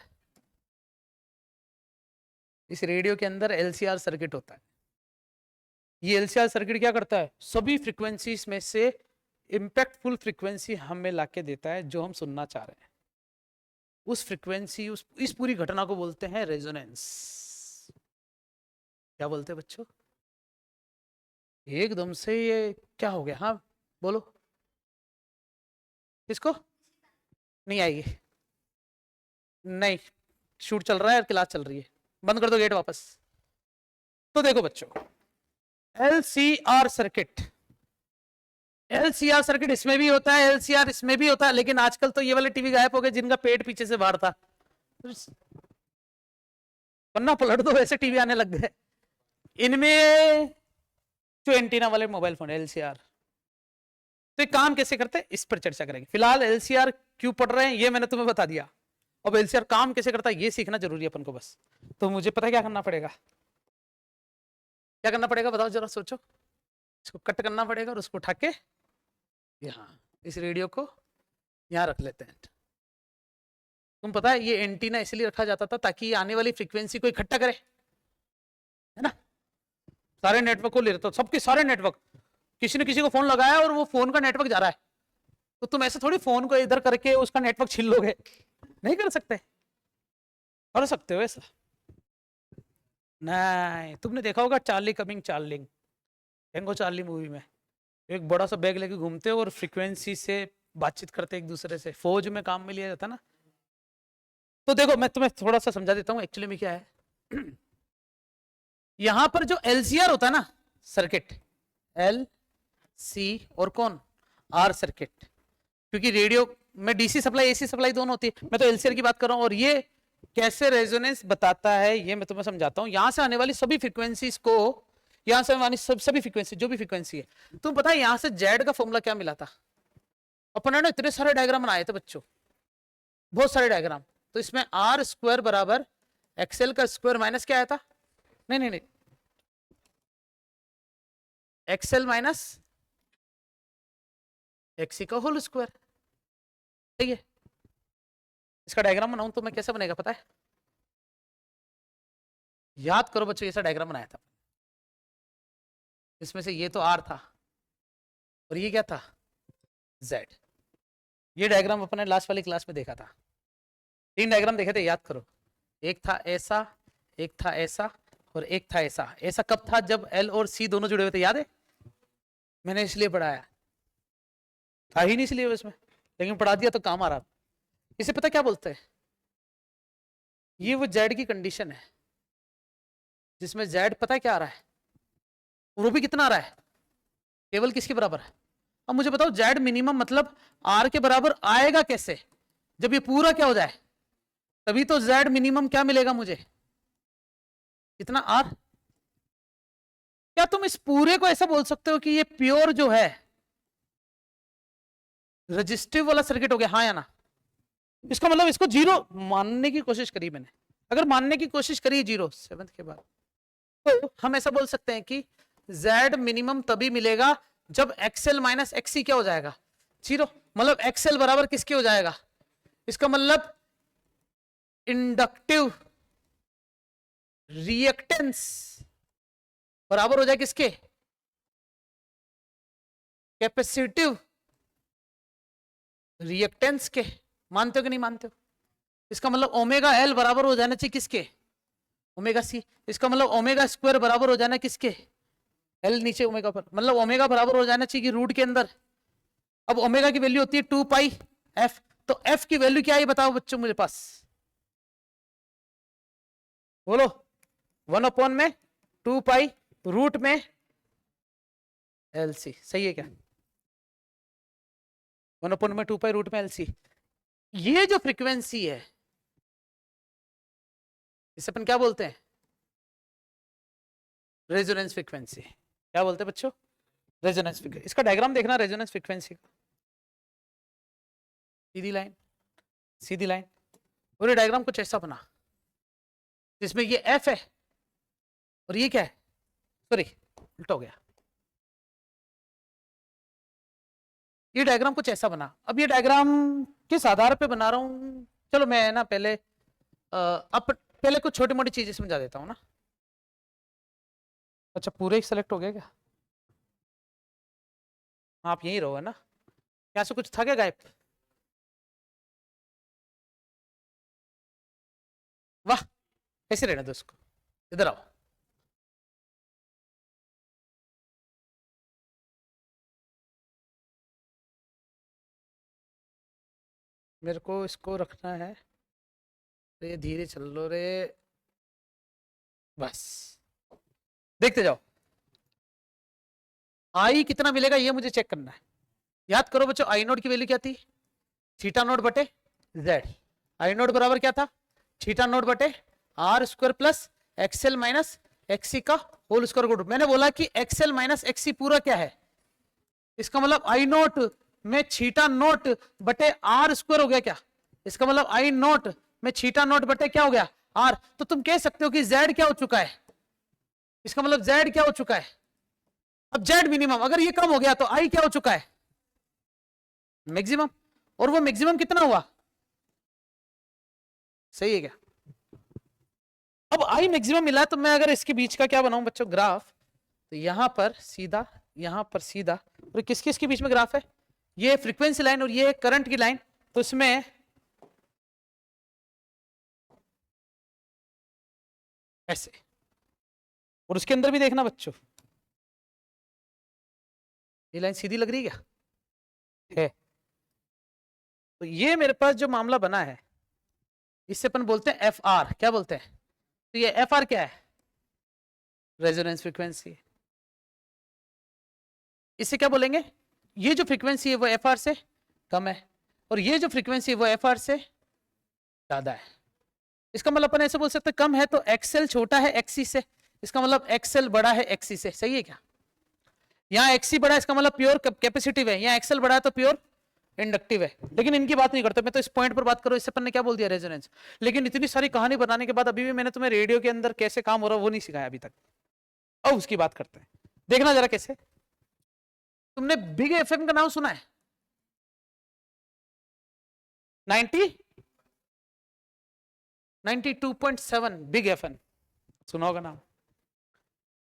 इस रेडियो के अंदर एलसीआर सर्किट होता है। ये एलसीआर सर्किट क्या करता है, सभी फ्रीक्वेंसीज में से इंपैक्टफुल फ्रीक्वेंसी हमें लाके देता है जो हम सुनना चाह रहे हैं। उस फ्रीक्वेंसी इस पूरी घटना को बोलते हैं रेजोनेंस। क्या बोलते हैं बच्चों? एकदम से ये क्या हो गया? हाँ बोलो। किसको नहीं आएगी? नहीं, शूट चल रहा है, क्लास चल रही है, बंद कर दो गेट वापस। तो देखो बच्चों, एलसीआर सर्किट, एलसीआर सर्किट इसमें भी होता है, एलसीआर इसमें भी होता है, लेकिन आजकल तो ये वाले टीवी गायब हो गए जिनका पेट पीछे से बाहर था। पन्ना पलट दो, ऐसे टीवी आने लग गए। इनमें जो एंटीना वाले मोबाइल फोन एलसीआर, तो एक काम कैसे करते हैं इस पर चर्चा करेंगे। फिलहाल एलसीआर क्यों पढ़ रहे हैं ये मैंने तुम्हें बता दिया। अब एलसीआर काम कैसे करता है ये सीखना जरूरी है अपन को बस। तो मुझे पता है क्या करना पड़ेगा, क्या करना पड़ेगा बताओ जरा, सोचो। इसको कट करना पड़ेगा और उसको उठा के यहाँ इस रेडियो को यहाँ रख लेते हैं। तुम पता है ये एंटीना इसलिए रखा जाता था ताकि ये आने वाली फ्रीक्वेंसी को इकट्ठा करे, है ना? सारे नेटवर्क को ले रहे, तो सबके सारे नेटवर्क, किसी ने किसी को फोन लगाया और वो फोन का नेटवर्क जा रहा है, तो तुम ऐसे थोड़ी फोन को इधर करके उसका नेटवर्क छीन लोगे, नहीं कर सकते। कर सकते हो ऐसा? नहीं। तुमने देखा होगा चार्ली कमिंग चार्लिंग, टेंगो चार्ली मूवी में, एक बड़ा सा बैग लेके घूमते हो और फ्रीक्वेंसी से बातचीत करते एक दूसरे से, फौज में काम में लिया जाता ना। तो देखो मैं तुम्हें थोड़ा सा समझा देता हूं एक्चुअली में क्या है। यहां पर जो एलसीआर होता है ना सर्किट, एल सी और कौन, आर सर्किट, क्योंकि रेडियो में डीसी सप्लाई एसी सप्लाई दोनों होती है, मैं तो एलसीआर की बात कर रहा हूं। और ये कैसे रेजोनेंस बताता है ये मैं तुम्हें समझाता हूं। यहां से आने वाली सभी फ्रीक्वेंसीज को, यहां से आने सभी फ्रीक्वेंसी, जो भी फ्रीक्वेंसी है, तुम पता है यहां से जेड का फॉर्मूला क्या मिला था? अपन ने इतने सारे डायग्राम बनाए थे बच्चों, बहुत सारे डायग्राम। तो इसमें आर स्क्वायर बराबर एक्सएल का स्क्वायर माइनस क्या आया था? नहीं नहीं नहीं, एक्सएल माइनस एक्सी का होल स्क्वायर, ठीक है? इसका डायग्राम बनाऊं तो मैं कैसे बनेगा पता है? याद करो बच्चों, ऐसा डायग्राम बनाया था। इसमें से ये तो आर था और ये क्या था? जेड। ये डायग्राम अपने लास्ट वाली क्लास में देखा था। 3 डायग्राम देखे थे, याद करो। एक था ऐसा, एक था ऐसा और एक था ऐसा। ऐसा कब था? जब एल और सी दोनों जुड़े हुए थे, याद है? मैंने इसलिए पढ़ाया था ही नहीं इसलिए उसमें, लेकिन पढ़ा दिया तो काम आ रहा। इसे पता क्या बोलते हैं? ये वो जेड की कंडीशन है जिसमें जेड पता है क्या आ रहा है, वो भी कितना आ रहा है? केवल किसके बराबर है? अब मुझे बताओ जेड मिनिमम मतलब आर के बराबर आएगा कैसे? जब ये पूरा क्या हो जाए तभी तो जेड मिनिमम क्या मिलेगा मुझे, कितना? आर। क्या तुम इस पूरे को ऐसा बोल सकते हो कि ये प्योर जो है रजिस्टिव वाला सर्किट हो गया, हाँ या ना? इसका मतलब इसको जीरो मानने की कोशिश करी मैंने, अगर मानने की कोशिश करी जीरो 7th के बाद, तो हम ऐसा बोल सकते हैं कि Z मिनिमम तभी मिलेगा जब XL माइनस XC क्या हो जाएगा, जीरो। मतलब XL बराबर किसके हो जाएगा, इसका मतलब इंडक्टिव रिएक्टेंस बराबर हो जाए किसके, कैपेसिटिव रिएक्टेंस के। मानते हो कि नहीं मानते हो? इसका मतलब ओमेगा L बराबर हो जाना चाहिए किसके, ओमेगा C। इसका मतलब ओमेगा स्क्वायर बराबर हो जाना किसके, L नीचे ओमेगा पर, मतलब ओमेगा बराबर हो जाना चाहिए कि रूट के अंदर। अब ओमेगा की वैल्यू होती है 2 पाई f, तो f की वैल्यू क्या है बताओ बच्चों मुझे पास, बोलो। 1 में 2 पाई रूट में LC, सही है क्या? 1 में 2 पाई रूट में LC। ये जो फ्रीक्वेंसी है इसे अपन क्या बोलते हैं, रेजोनेंस फ्रीक्वेंसी। क्या बोलते हैं बच्चों, रेजोनेंस फ्रीक्वेंसी। इसका डायग्राम देखना रेजोनेंस फ्रीक्वेंसी का, सीधी लाइन सीधी लाइन, और ये डायग्राम कुछ ऐसा बना जिसमें ये F है और ये क्या है, सॉरी उल्टा हो गया, ये डायग्राम कुछ ऐसा बना। अब ये डायग्राम किस आधार पे बना रहा हूं, चलो मैं ना पहले अब पहले कुछ छोटी मोटी चीजें समझा देता हूं ना। अच्छा पूरे ही सेलेक्ट हो गया क्या, आप यहीं रहो है ना, क्या से कुछ था क्या गायब? वाह, कैसे रहना दो उसको, इधर आओ। मेरे को इसको रखना है, रे धीरे चल लो रे, बस देखते जाओ। आई कितना मिलेगा ये मुझे चेक करना है। याद करो बच्चों, आई नोट की वैल्यू क्या थी, थीटा नोट बटे जेड। आई नोट बराबर क्या था, थीटा नोट बटे R square plus XL minus XC का होल स्क्वायर गुड। मैंने बोला कि एक्सएल माइनस एक्सी पूरा क्या है, इसका मतलब आई नोट में थीटा नोट बटे आर स्क्वायर हो गया क्या, इसका मतलब आई नोट में थीटा नोट बटे क्या हो गया, आर। तो तुम कह सकते हो कि जेड क्या हो चुका है, इसका मतलब जेड क्या हो चुका है, अब जेड मिनिमम, अगर ये कम हो गया तो आई क्या हो चुका है, मैक्सिमम। और वो मैक्सिमम कितना हुआ, सही है क्या? अब आई मैक्सिमम मिला तो मैं अगर इसके बीच का क्या बनाऊं बच्चों ग्राफ, तो यहां पर सीधा यहां पर सीधा, और किस किस के बीच में ग्राफ है, ये फ्रीक्वेंसी लाइन और ये करंट की लाइन, तो इसमें ऐसे, और उसके अंदर भी देखना बच्चों, ये लाइन सीधी लग रही है क्या, है। तो ये मेरे पास जो मामला बना है इससे अपन बोलते हैं एफ आर, क्या बोलते हैं, तो ये एफ आर क्या है, रेजोनेंस फ्रीक्वेंसी। इसे क्या बोलेंगे, ये जो फ्रीक्वेंसी है वो एफ आर से कम है और ये जो फ्रीक्वेंसी है वो एफ आर से ज्यादा है। इसका मतलब अपन ऐसे बोल सकते हैं कम है तो एक्सएल छोटा है एक्सी से, इसका मतलब एक्सएल बड़ा है एक्सी से, सही है क्या? यहाँ एक्सी बड़ा है इसका मतलब प्योर कैपेसिटिव है, यहाँ एक्सएल बड़ा है तो प्योर इंडक्टिव है। लेकिन इनकी बात नहीं करते, मैं तो इस पॉइंट पर बात करूं, इससे अपन ने क्या बोल दिया, रेजोनेंस। लेकिन इतनी सारी कहानी बनाने के बाद अभी भी मैंने तुम्हें रेडियो के अंदर कैसे काम हो रहा है वो नहीं सिखाया अभी तक। अब उसकी बात करते हैं, देखना जरा कैसे। तुमने बिग एफएम का नाम सुना है, 92.7 बिग एफएम सुना होगा नाम।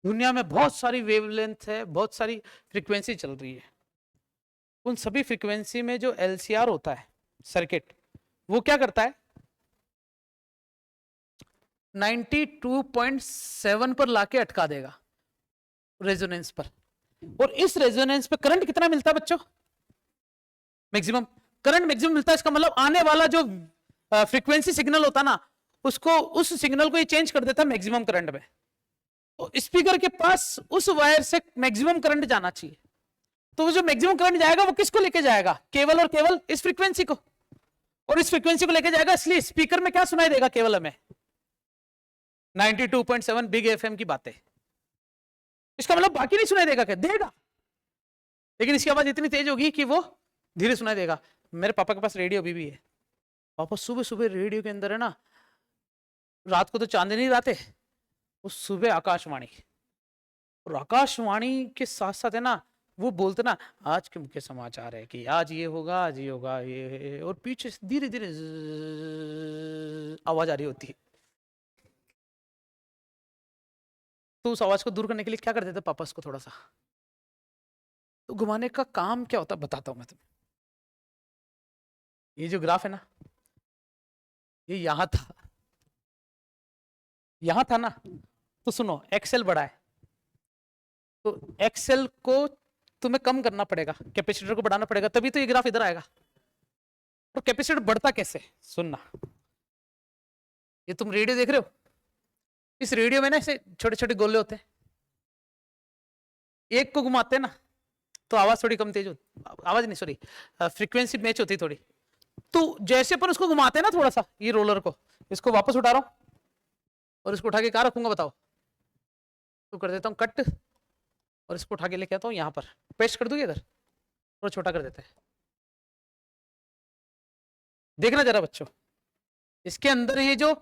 दुनिया में बहुत सारी वेवलेंथ है, बहुत सारी फ्रीक्वेंसी चल रही है, उन सभी फ्रीक्वेंसी में जो एलसीआर होता है सर्किट, वो क्या करता है 92.7 पर लाके अटका देगा रेजोनेंस पर। और इस रेजोनेंस पे करंट कितना मिलता है बच्चों, मैक्सिमम करंट मैक्सिमम मिलता है। इसका मतलब आने वाला जो फ्रीक्वेंसी सिग्नल होता ना, उसको उस सिग्नल को ये चेंज कर देता है मैक्सिमम करंट में। तो स्पीकर के पास उस वायर से मैक्सिमम करंट जाना चाहिए, तो वो जो मैक्सिमम करंट जाएगा वो किसको लेके जाएगा, केवल और केवल इस फ्रीक्वेंसी को, और इस फ्रीक्वेंसी को लेके जाएगा। इसलिए स्पीकर में क्या सुनाई देगा केवल हमें, 92.7 बिग एफएम की बातें। इसका मतलब बाकी नहीं सुनाई देगा, क्या देगा, लेकिन इसकी आवाज इतनी तेज होगी कि वो धीरे सुनाई देगा। मेरे पापा के पास रेडियो अभी भी है। पापा सुबह सुबह रेडियो के अंदर है ना, रात को तो चांदनी रात है, वो सुबह आकाशवाणी, और आकाशवाणी के साथ साथ है ना वो बोलते ना आज के मुख्य समाचार है कि आज ये होगा, आज ये होगा, ये, और पीछे से धीरे धीरे आवाज आ रही होती है। तो उस आवाज को दूर करने के लिए क्या कर देते पापा उसको थोड़ा सा तो घुमाने का काम क्या होता बताता हूं मैं तुम्हें। ये जो ग्राफ है ना, ये यहां था, यहां था ना, तो सुनो एक्सेल बड़ा है, तो एक्सेल को तुम्हें कम करना पड़ेगा, कैपेसिटर को बढ़ाना पड़ेगा, तभी तो ये ग्राफ इधर आएगा। तो कैपेसिटर बढ़ता कैसे, सुनना, ये तुम रेडियो देख रहे हो, इस रेडियो में ना ऐसे छोटे छोटे गोले होते हैं, एक को घुमाते हैं ना तो आवाज थोड़ी कम तेज होती, आवाज नहीं सॉरी फ्रीक्वेंसी मैच होती थोड़ी। तो जैसे अपन उसको घुमाते हैं ना थोड़ा सा, ये रोलर को, इसको वापस उठा रहा हूं और इसको उठा के कहां रखूंगा बताओ, तो कर देता हूं कट, और इसको उठा के लेके आता हूं यहां पर, पेस्ट कर दूंगी इधर, थोड़ा छोटा कर देते हैं। देखना जरा बच्चों, इसके अंदर ये जो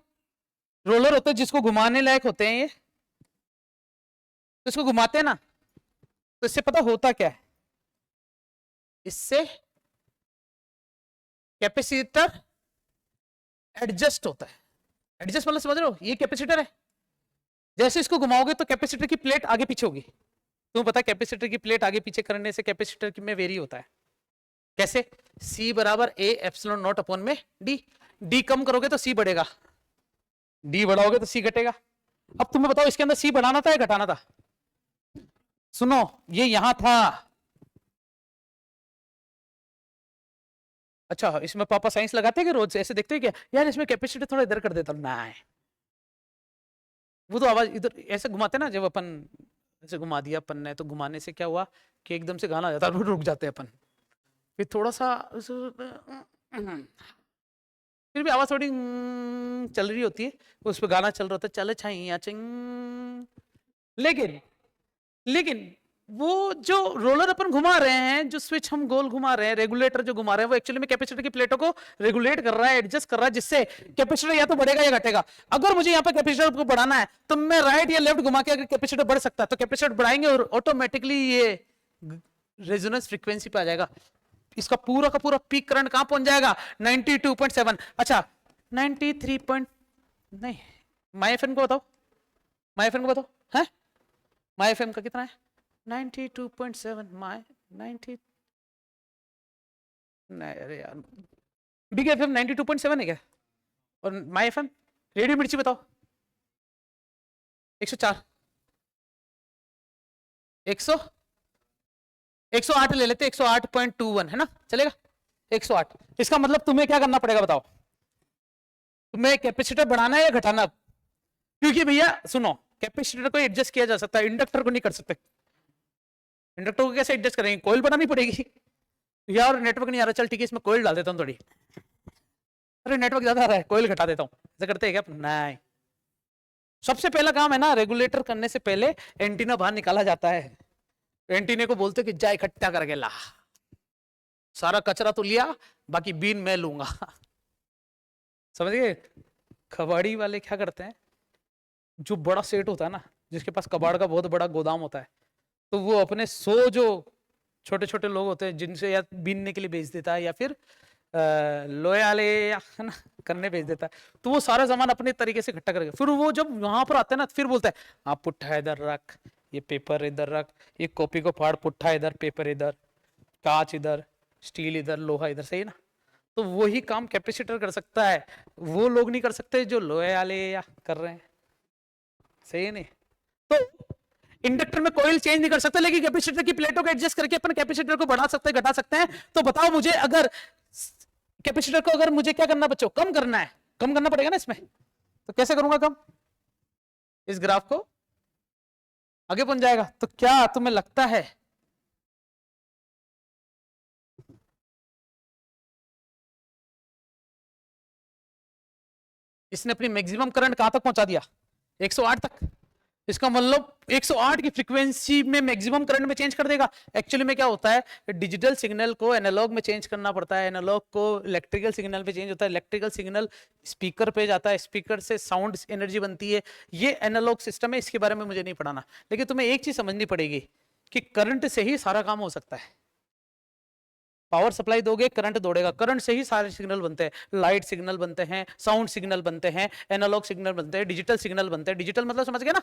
रोलर होते हैं जिसको घुमाने लायक होते हैं, ये तो इसको घुमाते हैं ना, तो इससे पता होता क्या है, इससे कैपेसिटर एडजस्ट होता है। एडजस्ट मतलब समझ रहे हो, ये कैपेसिटर है, जैसे इसको घुमाओगे तो कैपेसिटर की प्लेट आगे पीछे होगी। तुम्हें पता है कैपेसिटर की प्लेट आगे पीछे करने से कैपेसिटर में वेरी होता है, कैसे, C बराबर A एप्सिलॉन नॉट अपॉन में D, D कम करोगे तो C बढ़ेगा, D बढ़ाओगे तो C घटेगा। अब तुम्हें बताओ इसके अंदर C बढ़ाना था या घटाना था, सुनो ये यहां था, अच्छा इसमें पापा साइंस लगाते हैं कि रोज ऐसे देखते हैं क्या यार इसमें कैपेसिटर थोड़ा इधर कर देता ना, वो तो आवाज इधर ऐसे घुमाते ना, जब अपन ऐसे घुमा दिया अपन ने, तो घुमाने से क्या हुआ कि एकदम से गाना आ जाता है, रुक जाते हैं अपन, फिर थोड़ा सा फिर भी आवाज थोड़ी चल रही होती है, उस पर गाना चल रहा होता है, चल छाइया चिंग, लेकिन लेकिन वो जो रोलर अपन घुमा रहे हैं, जो स्विच हम गोल घुमा रहे हैं, रेगुलेटर जो घुमा रहे हैं, वो एक्चुअली में कैपेसिटर की प्लेटों को रेगुलेट कर रहा है, एडजस्ट कर रहा है, जिससे कैपेसिटर या तो बढ़ेगा या घटेगा। अगर मुझे यहाँ पे कैपेसिटर को बढ़ाना है तो मैं राइट या लेफ्ट घुमा के अगर कैपेसिटर बढ़ सकता है तो कैपेसिटर बढ़ाएंगे और ऑटोमेटिकली ये रेजोनेंस फ्रीक्वेंसी पे आ जाएगा, इसका पूरा का पूरा पीक करंट कहां पहुंच जाएगा 92.7। अच्छा 93 नहीं, माई एफएम को बताओ, माई एफएम को बताओ है, माई एफएम का कितना है 92.7, माई 90 नहीं, अरे यार बिग एफएम 92.7 है क्या, और माई एफएम रेडियो मिर्ची बताओ 104, 100 108 ले लेते, 108.21 है ना, चलेगा 108। इसका मतलब तुम्हें क्या करना पड़ेगा बताओ, तुम्हें कैपेसिटर बढ़ाना है या घटाना, क्योंकि भैया सुनो कैपेसिटर को एडजस्ट किया जा सकता है, इंडक्टर को नहीं कर सकते। इंडक्टर को कैसे एडजस्ट करेंगे, कोयल बनानी पड़ेगी यार, नेटवर्क नहीं आ रहा, चल ठीक है इसमें कोयल डाल देता हूँ थोड़ी, अरे नेटवर्क ज्यादा आ रहा है कोयल घटा देता हूँ, ऐसा करते हैं क्या, नहीं। सबसे पहला काम है ना, रेगुलेटर करने से पहले एंटीना बाहर निकाला जाता है, एंटीने को बोलते कि जा इकट्ठा करके ला, सारा कचरा तो लिया बाकी बीन मैं लूंगा समझ गए। कबाड़ी वाले क्या करते हैं, जो बड़ा सेट होता है ना, जिसके पास कबाड़ का बहुत बड़ा गोदाम होता है, तो वो अपने 100 जो छोटे छोटे लोग होते हैं जिनसे या बीनने के लिए भेज देता है या फिर लोहे वाले है ना करने भेज देता है, तो वो सारा सामान अपने तरीके से इकट्ठा करके फिर वो जब वहां पर आता है ना फिर बोलता है आप पुट्ठा इधर रख, ये पेपर इधर रख, ये कॉपी को फाड़, पुट्ठा इधर, पेपर इधर, कांच इधर, स्टील इधर, लोहा इधर, सही ना। तो वही काम कैपेसिटर कर सकता है, वो लोग नहीं कर सकते जो लोहे वाले या कर रहे हैं, सही है नहीं। तो इंडक्टर में कोयल चेंज नहीं कर सकते, लेकिन कैपेसिटर की प्लेटों को एडजस्ट करके अपन कैपेसिटर को बढ़ा सकते हैं, घटा सकते हैं। तो बताओ मुझे, अगर कैपेसिटर को अगर मुझे क्या करना बच्चों, कम करना है, कम करना पड़ेगा ना इसमें, तो कैसे करूंगा कम, इस ग्राफ को आगे पहुंच जाएगा। तो क्या तुम्हें लगता है इसने अपनी मैक्सिमम करंट कहां तक पहुंचा दिया, 108 तक, इसका मतलब 108 की फ्रीक्वेंसी में मैक्सिमम करंट में चेंज कर देगा। एक्चुअली में क्या होता है, डिजिटल सिग्नल को एनालॉग में चेंज करना पड़ता है, एनालॉग को इलेक्ट्रिकल सिग्नल पे चेंज होता है, इलेक्ट्रिकल सिग्नल स्पीकर पे जाता है, स्पीकर से साउंड एनर्जी बनती है। ये एनालॉग सिस्टम है, इसके बारे में मुझे नहीं पढ़ाना, लेकिन तुम्हें एक चीज समझनी पड़ेगी कि करंट से ही सारा काम हो सकता है। पावर सप्लाई दोगे, करंट दौड़ेगा, करंट से ही सारे सिग्नल बनते हैं, लाइट सिग्नल बनते हैं, साउंड सिग्नल बनते हैं, एनालॉग सिग्नल बनते हैं, डिजिटल सिग्नल बनते हैं। डिजिटल मतलब समझ गए ना,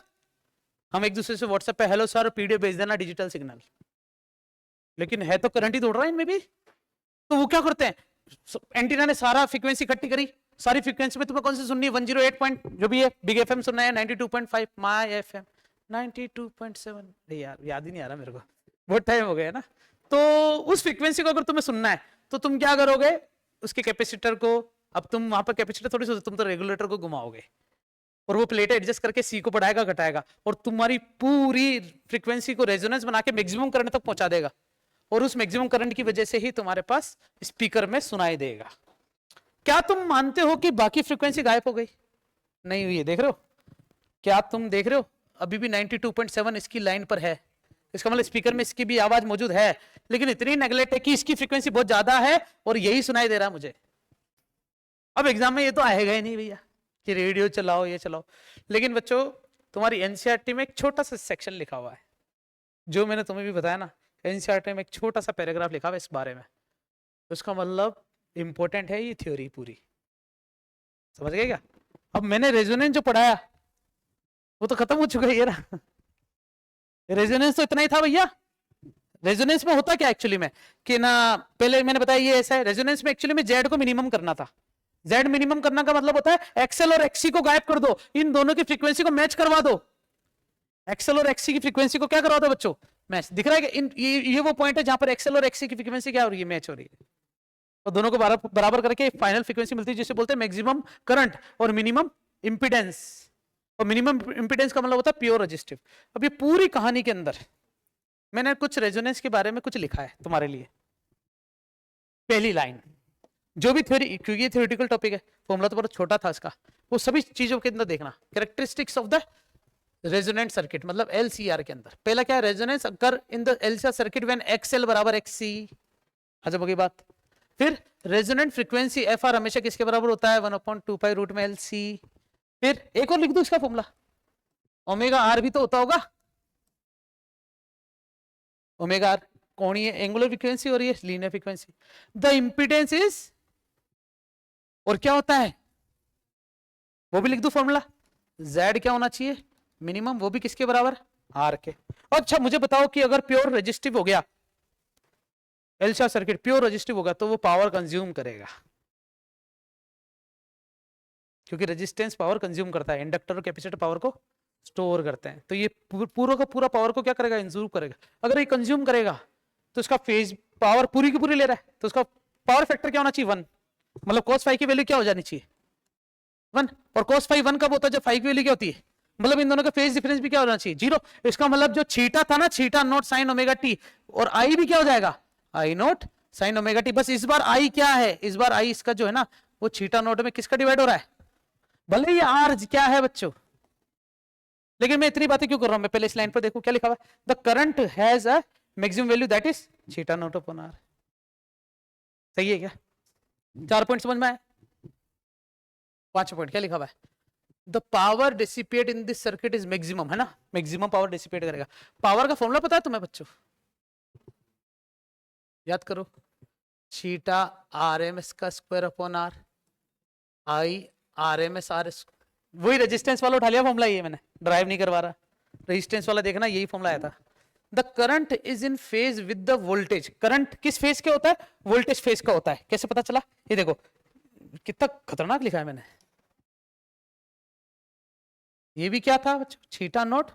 हम एक दूसरे से व्हाट्सएप पे हेलो सर पीडीएफ भेज देना, डिजिटल सिग्नल। लेकिन है तो करंट ही दौड़ रहा है इनमें भी। तो वो क्या करते हैं, एंटीना ने सारा फ्रीक्वेंसी इकट्ठी करी, सारी फ्रीक्वेंसी में तुम्हें कौन सी सुननी है, 108 पॉइंट जो भी है, बिग एफएम सुनना है, 92.5 माय एफएम 92.7, यार याद ही नहीं आ रहा मेरे को, बहुत टाइम हो गया ना। तो उस फ्रीक्वेंसी को अगर तुम्हें सुनना है तो तुम क्या करोगे, उसके कैपेसिटर को, अब तुम वहां पर कैपेसिटर थोड़ी सी, तुम तो रेगुलेटर को घुमाओगे और वो प्लेट एडजस्ट करके सी को बढ़ाएगा घटाएगा और तुम्हारी पूरी फ्रीक्वेंसी को रेजोनेंस बना के मैक्सिमम करंट तक पहुंचा देगा, और उस मैक्सिमम करंट की वजह से ही तुम्हारे पास स्पीकर में सुनाई देगा। क्या तुम मानते हो कि बाकी फ्रीक्वेंसी गायब हो गई? नहीं हुई है, देख रहे हो, क्या तुम देख रहे हो अभी भी 92.7 इसकी लाइन पर है, इसका मतलब स्पीकर में इसकी भी आवाज मौजूद है, लेकिन इतनी नेगलेक्ट है कि इसकी फ्रीक्वेंसी बहुत ज्यादा है और यही सुनाई दे रहा है मुझे। अब एग्जाम में ये तो आएगा ही नहीं भैया कि रेडियो चलाओ ये चलाओ, लेकिन बच्चों तुम्हारी एनसीईआरटी में एक छोटा सा सेक्शन लिखा हुआ है, जो मैंने तुम्हें भी बताया ना, एनसीईआरटी में एक छोटा सा पैराग्राफ लिखा हुआ है इस बारे में, उसका मतलब इंपॉर्टेंट है ये थ्योरी पूरी, समझ गए क्या? अब मैंने रेजोनेंस जो पढ़ाया वो तो खत्म हो चुका है, ये ना रेजोनेंस तो इतना ही था भैया। रेजोनेंस में होता क्या एक्चुअली में कि ना, पहले मैंने बताया ये ऐसा है, रेजोनेंस में एक्चुअली में जेड को मिनिमम करना था। जेड मिनिमम करना का मतलब होता है एक्सएल और एक्सी को गायब कर दो, इन दोनों की फ्रीक्वेंसी को मैच करवा दो। एक्सएल और एक्सी की फ्रीक्वेंसी को क्या करवा दो बच्चों, मैच। दिख रहा है कि ये वो पॉइंट है जहां पर एक्सएल और एक्सी की फ्रीक्वेंसी क्या हो रही है, मैच हो रही है, और दोनों को बराबर करके फाइनल फ्रीक्वेंसी मिलती है जिसे बोलते हैं मैक्सिमम करंट और मिनिमम इंपीडेंस। और मिनिमम इंपीडेंस का मतलब होता है प्योर रेजिस्टिव। अब ये पूरी कहानी के अंदर मैंने कुछ रेजोनेंस के बारे में कुछ लिखा है तुम्हारे लिए। पहली लाइन, जो भी थ्योरी, क्योंकि ये थ्योरेटिकल टॉपिक है, फॉर्मूला तो बहुत छोटा था इसका, वो सभी चीजों के अंदर देखना, characteristics of the resonant circuit, मतलब एलसीआर के अंदर। पहला क्या है, resonance occur in the LCR circuit when XL बराबर एक्सी, अजब होगी बात। फिर रेजोनेंट फ्रीक्वेंसी एफ आर हमेशा किसके बराबर होता है, 1/2 पाई रूट में एल सी। फिर एक और लिख दो इसका फॉर्मूला, ओमेगा आर भी तो होता होगा, ओमेगा आर कोणीय एंगुलर फ्रीक्वेंसी और ये linear frequency. The impedance is, और क्या होता है वो भी लिख दो फॉर्मूला, जेड क्या होना चाहिए मिनिमम, वो भी किसके बराबर, आर के। अच्छा मुझे बताओ कि अगर प्योर रेजिस्टिव हो गया, एलसीआर सर्किट प्योर रेजिस्टिव होगा तो वो पावर कंज्यूम करेगा, क्योंकि रेजिस्टेंस पावर कंज्यूम करता है, इंडक्टर और कैपेसिटर पावर को स्टोर करते हैं, तो ये पूरा का पूरा पावर को क्या करेगा, इंज्यूम करेगा। अगर ये कंज्यूम करेगा तो इसका फेज पावर पूरी की पूरी ले रहा है, तो उसका पावर फैक्टर क्या होना चाहिए, 1, मतलब cos फाइव की वैल्यू क्या हो जानी चाहिए, 1। और cos फाइव 1 कब होता है, जब फाइव की वैल्यू क्या होती है, मतलब इन दोनों का फेज डिफरेंस भी क्या होना चाहिए, 0। इसका मतलब जो छीटा था ना, छीटा नॉट साइन ओमेगा टी, और आई भी क्या हो जाएगा, आई नॉट साइन ओमेगा टी। बस इस बार आई क्या है, इस बार आई इसका जो है ना वो छीटा नॉट में किसका डिवाइड हो रहा है, भले ये आर क्या है बच्चों, लेकिन मैं इतनी बातें क्यों कर रहा हूं, मैं पहले इस लाइन पर देखो क्या लिखा हुआ है, the current has a maximum value that is theta naught upon R. सही है क्या, 4 पॉइंट समझ में आए, 5 पॉइंट क्या लिखा हुआ है, the power dissipate in this circuit is maximum, है ना, मैक्सिमम पावर डिसिपेट करेगा। पावर का फॉर्मूला पता है तुम्हें बच्चों, याद करो, थीटा आर एम एस का square upon R, I R M S R, वही रेजिस्टेंस वाला उठा लिया फॉर्मूला, ये मैंने ड्राइव नहीं करवा रहा, रेजिस्टेंस वाला देखना, यही फॉर्मूला आया था। The current is in phase with the voltage, current किस फेज के होता है, वोल्टेज फेज का होता है। कैसे पता चला, ये देखो कितना खतरनाक लिखा है मैंने, ये भी क्या था बच्चों, theta naught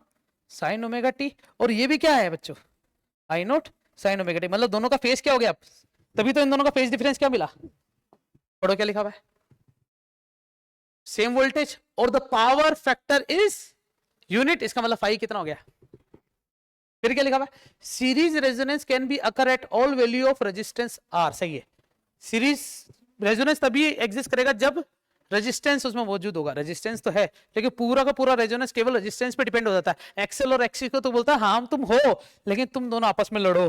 sine omega T, और ये भी क्या है बच्चों, आई नॉट साइन ओमेगा टी, मतलब दोनों का फेज क्या हो गया, तभी तो इन दोनों का फेज डिफरेंस क्या मिला, पढ़ो क्या लिखा हुआ है, सेम वोल्टेज, और the power factor is unit, इसका मतलब फाई कितना हो गया। फिर क्या लिखा हुआ है, series resonance can be occur at all value of resistance R, सही है, सीरीज रेजोनेंस तभी एग्जिस्ट करेगा जब रेजिस्टेंस उसमें मौजूद होगा। रेजिस्टेंस तो है, लेकिन पूरा का पूरा रेजोनेंस केवल रेजिस्टेंस पे डिपेंड हो जाता है। एक्सेल और एक्सी को तो बोलता है हाँ तुम हो, लेकिन तुम दोनों आपस में लड़ो।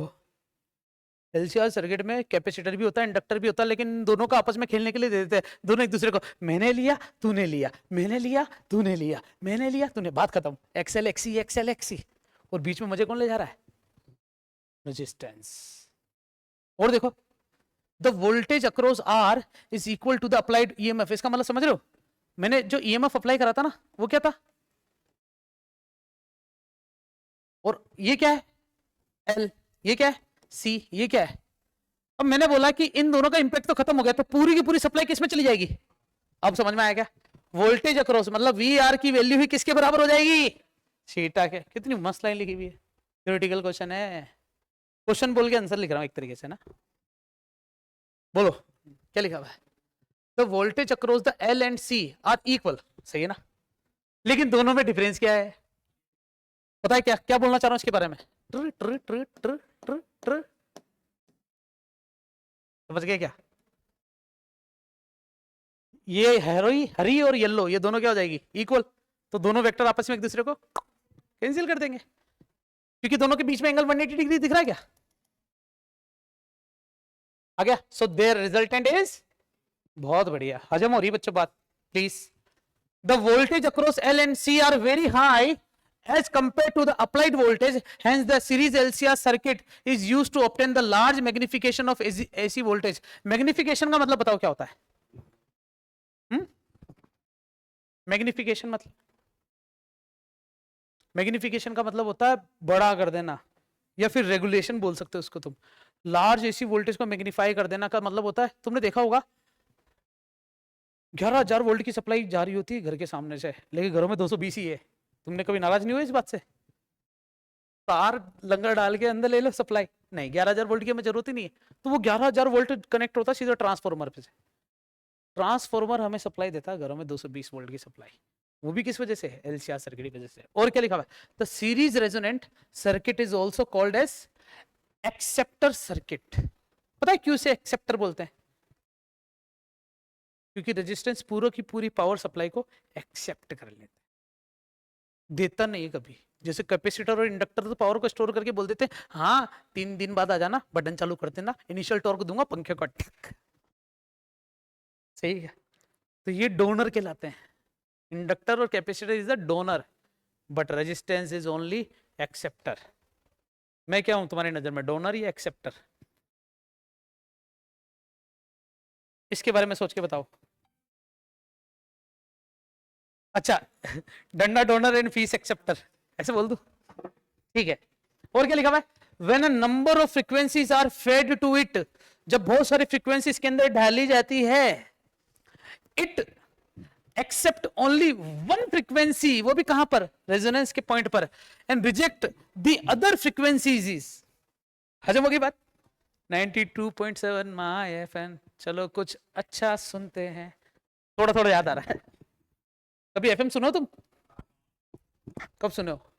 एलसीआर सर्किट में कैपेसिटर भी होता है, इंडक्टर भी होता है, लेकिन दोनों को आपस में खेलने के लिए दे देते हैं। दोनों एक दूसरे को मैंने लिया तूने लिया, मैंने लिया तूने लिया, मैंने लिया तूने, बात खत्म। एक्सेल एक्सी, और बीच में मजे कौन ले जा रहा है? रेजिस्टेंस। और देखो, the voltage across R is equal to the applied EMF. इसका मतलब समझ रहे हो, मैंने जो ईएमएफ अप्लाई करा था ना वो क्या था, और ये क्या है एल, ये क्या है सी, ये क्या है। अब मैंने बोला कि इन दोनों का इंपैक्ट तो खत्म हो गया, तो पूरी की पूरी सप्लाई किस में चली जाएगी? अब समझ में आया क्या? वोल्टेज अक्रॉस मतलब वी आर की वैल्यू ही किसके बराबर हो जाएगी? थीटा के। कितनी मस्त लाइन लिखी हुई है, थ्योरेटिकल क्वेश्चन है। क्वेश्चन बोल के आंसर लिख रहा हूं एक तरीके से ना। बोलो क्या लिखा हुआ है? The voltage across the L and C R equal, सही है ना, लेकिन दोनों में डिफरेंस क्या है पता है क्या? क्या बोलना चाह रहा हूं इसके बारे में? ट्र ट्र ट्र ट्र ट्र ट्र, समझ गए क्या? ये हरी और येलो, ये दोनों क्या हो जाएगी? इक्वल। तो दोनों वेक्टर आपस में एक दूसरे को कैंसिल कर देंगे, क्योंकि दोनों के बीच में एंगल 180 डिग्री दिख रहा है क्या? आ गया? सो देयर रिजल्टेंट इज, बहुत बढ़िया, हजम हो रही बच्चों बात please. The voltage across L and C R very high as compared to the applied voltage, hence the series LCR circuit is used to obtain the large magnification of AC voltage। magnification का मतलब बताओ क्या होता है? Magnification मतलब, magnification का मतलब होता है बड़ा कर देना, या फिर रेगुलेशन बोल सकते हो उसको तुम। लार्ज एसी वोल्टेज को मैग्नीफाई कर देना का मतलब होता है, तुमने देखा होगा 11,000 वोल्ट की सप्लाई जा रही होती है घर के सामने से, लेकिन घरों में 220 ही है। तुमने कभी नाराज नहीं हुए इस बात से? तार लंगर डाल के अंदर ले लो सप्लाई, नहीं 11,000 वोल्ट की हमें जरूरत ही नहीं है। तो वो 11,000 वोल्ट कनेक्ट होता है सीधा ट्रांसफार्मर पे से। ट्रांसफार्मर हमें सप्लाई देता है घरों में 220 वोल्ट की सप्लाई, वो भी किस वजह से? एलसीआर सर्किट की वजह से। और क्या लिखा हुआ है? The series resonant circuit is also called as acceptor circuit. पता है क्यों से एक्सेप्टर बोलते हैं? क्योंकि रेजिस्टेंस पूरी की पूरी पावर सप्लाई को एक्सेप्ट कर लेता है, देता नहीं है कभी। जैसे कैपेसिटर और इंडक्टर तो पावर को स्टोर करके बोल देते हैं हाँ 3 दिन बाद आ जाना, बटन चालू कर देना, इनिशियल टॉर्क दूंगा पंखे को ठक, सही है। तो ये डोनर कहलाते हैं। इंडक्टर और capacitor is the donor, but resistance is only acceptor. मैं क्या हूं तुम्हारी नजर में, डोनर या एक्सेप्टर? इसके बारे में सोच के बताओ। अच्छा डंडा डोनर एंड फीस एक्सेप्टर, ऐसे बोल दो, ठीक है। और क्या लिखा हुआ है? When a number of frequencies are fed to it, जब बहुत सारी फ्रीक्वेंसी इसके अंदर डाली जाती है, it accept only one frequency, वो भी कहां पर? रेजोनेंस के पॉइंट पर, and reject the other frequencies. हजम होगी बात? 92.7 माय एफएम। चलो कुछ अच्छा सुनते हैं, थोड़ा थोड़ा याद आ रहा है। कभी एफएम सुनो तुम? कब सुने हो?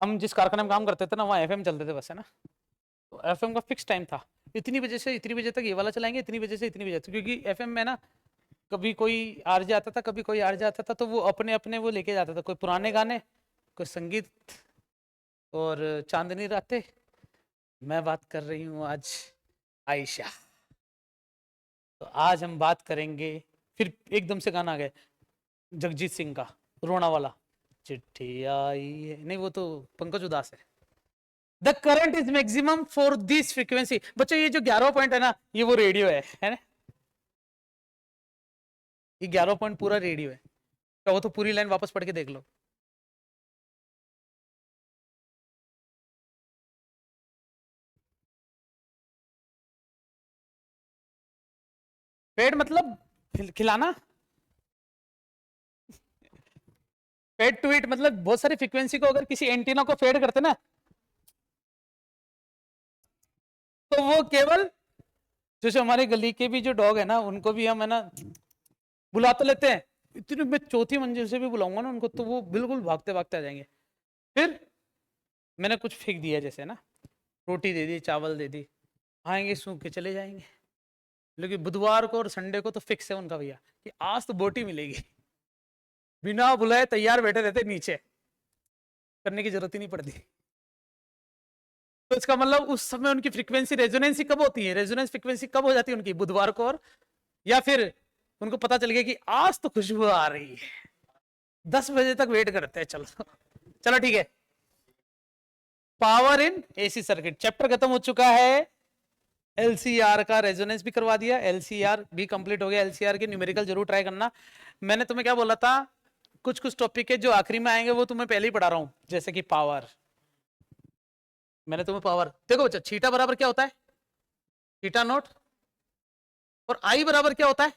हम जिस कारखाने में काम करते थे ना, वहाँ एफएम चलते थे बस, है ना। तो एफएम का फिक्स टाइम था, इतनी बजे से इतनी बजे तक ये वाला चलाएंगे, इतनी बजे से इतनी बजे तक, क्योंकि एफएम में ना कभी कोई आरजे आता था, कभी कोई आरजे आता था, तो वो अपने अपने वो लेके जाता था, कोई पुराने गाने, कोई संगीत, और चांदनी रातें। मैं बात कर रही हूँ आज आयशा। तो आज हम बात करेंगे, फिर एकदम से गाना आ गया जगजीत सिंह का रोना वाला, चिट्ठी आई है, नहीं वो तो पंकज उदास है। The current is maximum for this frequency. बच्चों ये जो 11 पॉइंट है ना, ये वो रेडियो है ना, ये 11 पॉइंट पूरा रेडियो है। कहो तो पूरी लाइन वापस पढ़ के देख लो। फेड मतलब खिलाना, फेड टू इट मतलब बहुत सारी फ्रीक्वेंसी को अगर किसी एंटीना को फेड करते ना, तो वो केवल जैसे हमारे गली के भी जो डॉग है ना, उनको भी हम है ना बुला तो लेते हैं, इतनी मैं चौथी मंजिल से भी बुलाऊंगा ना उनको, तो वो बिल्कुल भागते भागते आ जाएंगे। फिर मैंने कुछ फेंक दिया जैसे ना, रोटी दे दी, चावल दे दी, आएंगे सूख के चले जाएंगे। लेकिन बुधवार को और संडे को तो फिक्स है उनका भैया कि आज तो बोटी मिलेगी, बिना बुलाए तैयार बैठे रहते नीचे, करने की जरूरत ही नहीं पड़ती। तो इसका मतलब उस समय उनकी फ्रीक्वेंसी रेजोनेंसी कब होती है, रेजोनेंस फ्रीक्वेंसी कब हो जाती है उनकी, बुधवार को, और या फिर उनको पता चल गया कि आज तो खुशबू आ रही है, 10 बजे तक वेट करते हैं। चलो चलो ठीक है। Power in AC circuit chapter खत्म हो चुका है। एलसीआर का रेजोनेंस भी करवा दिया, एलसीआर भी कंप्लीट हो गया। एलसीआर के न्यूमेरिकल जरूर ट्राई करना। मैंने तुम्हें क्या बोला था, कुछ कुछ टॉपिक है जो आखिरी में आएंगे वो तुम्हें पहले ही पढ़ा रहा हूं, जैसे कि पावर। मैंने तुम्हें पावर देखो बच्चा, थीटा बराबर क्या होता है, थीटा नॉट, और आई बराबर क्या होता है,